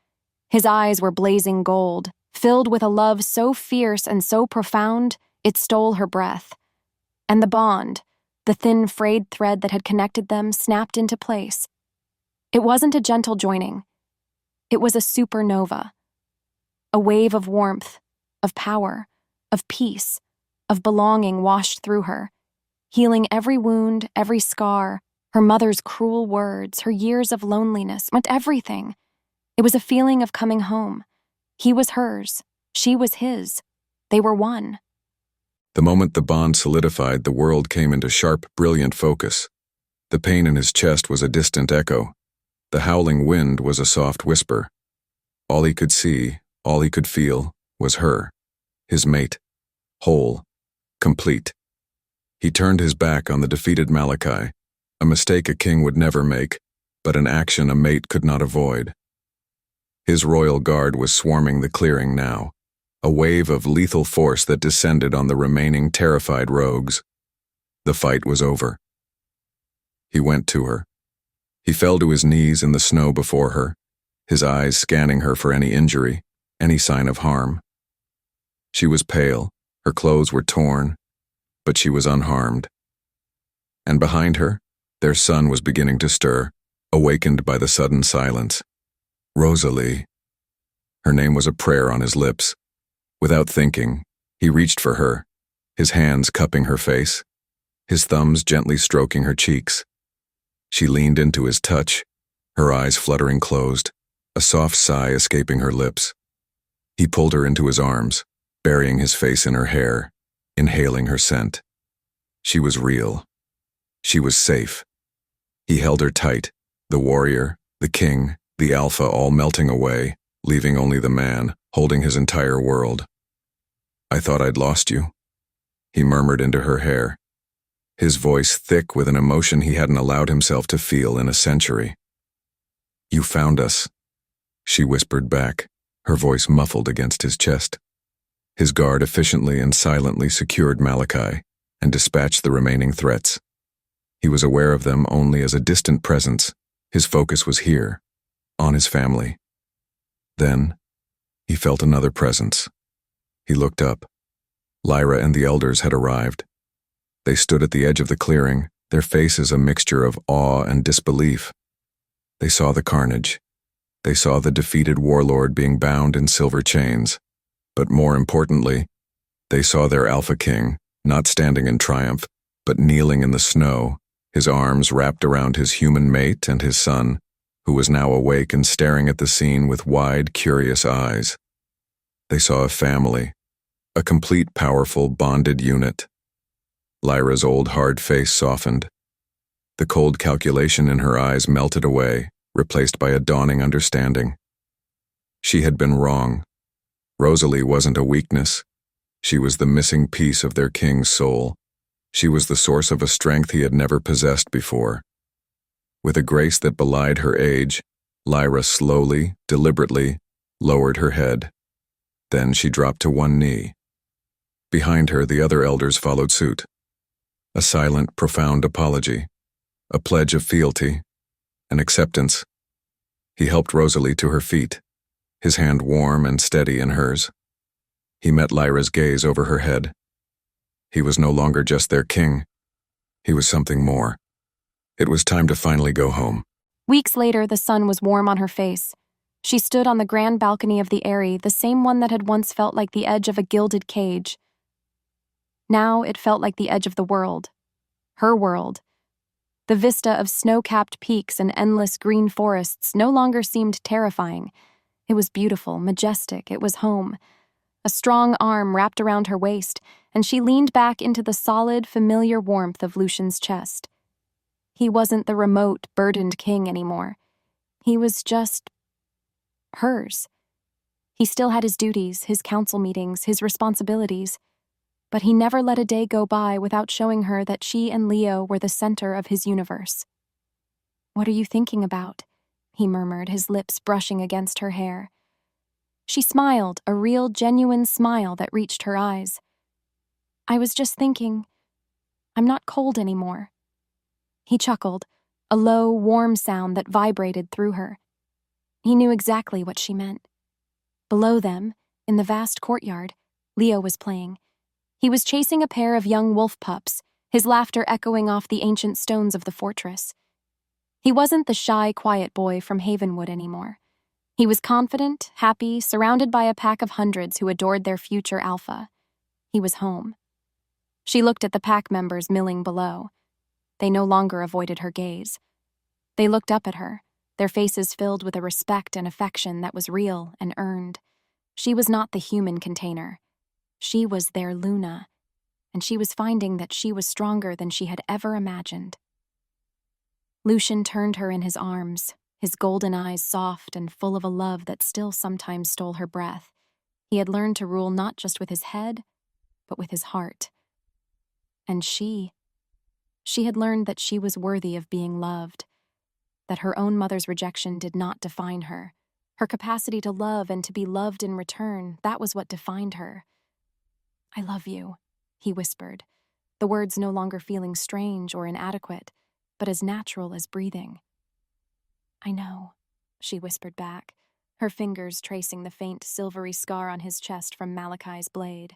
His eyes were blazing gold, filled with a love so fierce and so profound, it stole her breath. And the bond, the thin frayed thread that had connected them, snapped into place. It wasn't a gentle joining. It was a supernova. A wave of warmth, of power, of peace, of belonging washed through her, healing every wound, every scar, her mother's cruel words, her years of loneliness, meant everything. It was a feeling of coming home. He was hers, she was his. They were one. The moment the bond solidified, the world came into sharp, brilliant focus. The pain in his chest was a distant echo. The howling wind was a soft whisper. All he could see, all he could feel, was her, his mate, whole, complete. He turned his back on the defeated Malachi, a mistake a king would never make, but an action a mate could not avoid. His royal guard was swarming the clearing now, a wave of lethal force that descended on the remaining terrified rogues. The fight was over. He went to her. He fell to his knees in the snow before her, his eyes scanning her for any injury, any sign of harm. She was pale, her clothes were torn, but she was unharmed. And behind her, their son was beginning to stir, awakened by the sudden silence. Rosalie. Her name was a prayer on his lips. Without thinking, he reached for her, his hands cupping her face, his thumbs gently stroking her cheeks. She leaned into his touch, her eyes fluttering closed, a soft sigh escaping her lips. He pulled her into his arms, burying his face in her hair, inhaling her scent. She was real. She was safe. He held her tight, the warrior, the king, the alpha all melting away, leaving only the man, holding his entire world. "I thought I'd lost you," he murmured into her hair, his voice thick with an emotion he hadn't allowed himself to feel in a century. "You found us," she whispered back, her voice muffled against his chest. His guard efficiently and silently secured Malachi and dispatched the remaining threats. He was aware of them only as a distant presence. His focus was here, on his family. Then, he felt another presence. He looked up. Lyra and the elders had arrived. They stood at the edge of the clearing, their faces a mixture of awe and disbelief. They saw the carnage. They saw the defeated warlord being bound in silver chains. But more importantly, they saw their alpha king, not standing in triumph, but kneeling in the snow, his arms wrapped around his human mate and his son, who was now awake and staring at the scene with wide, curious eyes. They saw a family, a complete, powerful, bonded unit. Lyra's old, hard face softened. The cold calculation in her eyes melted away, replaced by a dawning understanding. She had been wrong. Rosalie wasn't a weakness. She was the missing piece of their king's soul. She was the source of a strength he had never possessed before. With a grace that belied her age, Lyra slowly, deliberately, lowered her head. Then she dropped to one knee. Behind her, the other elders followed suit. A silent, profound apology, a pledge of fealty, an acceptance. He helped Rosalie to her feet, his hand warm and steady in hers. He met Lyra's gaze over her head. He was no longer just their king. He was something more. It was time to finally go home. Weeks later, the sun was warm on her face. She stood on the grand balcony of the Eyrie, the same one that had once felt like the edge of a gilded cage. Now it felt like the edge of the world. Her world. The vista of snow-capped peaks and endless green forests no longer seemed terrifying. It was beautiful, majestic, it was home. A strong arm wrapped around her waist, and she leaned back into the solid, familiar warmth of Lucian's chest. He wasn't the remote, burdened king anymore. He was just hers. He still had his duties, his council meetings, his responsibilities, but he never let a day go by without showing her that she and Leo were the center of his universe. "What are you thinking about?" he murmured, his lips brushing against her hair. She smiled, a real, genuine smile that reached her eyes. "I was just thinking, I'm not cold anymore." He chuckled, a low, warm sound that vibrated through her. He knew exactly what she meant. Below them, in the vast courtyard, Leo was playing. He was chasing a pair of young wolf pups, his laughter echoing off the ancient stones of the fortress. He wasn't the shy, quiet boy from Havenwood anymore. He was confident, happy, surrounded by a pack of hundreds who adored their future alpha. He was home. She looked at the pack members milling below. They no longer avoided her gaze. They looked up at her, their faces filled with a respect and affection that was real and earned. She was not the human container. She was their Luna, and she was finding that she was stronger than she had ever imagined. Lucian turned her in his arms, his golden eyes soft and full of a love that still sometimes stole her breath. He had learned to rule not just with his head, but with his heart. And she had learned that she was worthy of being loved, that her own mother's rejection did not define her. Her capacity to love and to be loved in return, that was what defined her. "I love you," he whispered, the words no longer feeling strange or inadequate, but as natural as breathing. "I know," she whispered back, her fingers tracing the faint silvery scar on his chest from Malachi's blade.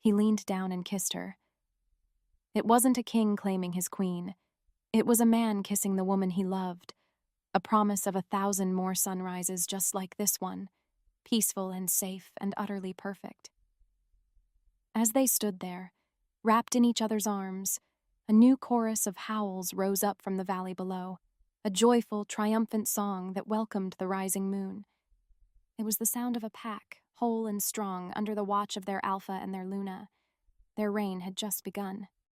He leaned down and kissed her. It wasn't a king claiming his queen. It was a man kissing the woman he loved, a promise of 1,000 more sunrises just like this one, peaceful and safe and utterly perfect. As they stood there, wrapped in each other's arms, a new chorus of howls rose up from the valley below, a joyful, triumphant song that welcomed the rising moon. It was the sound of a pack, whole and strong, under the watch of their alpha and their Luna. Their reign had just begun.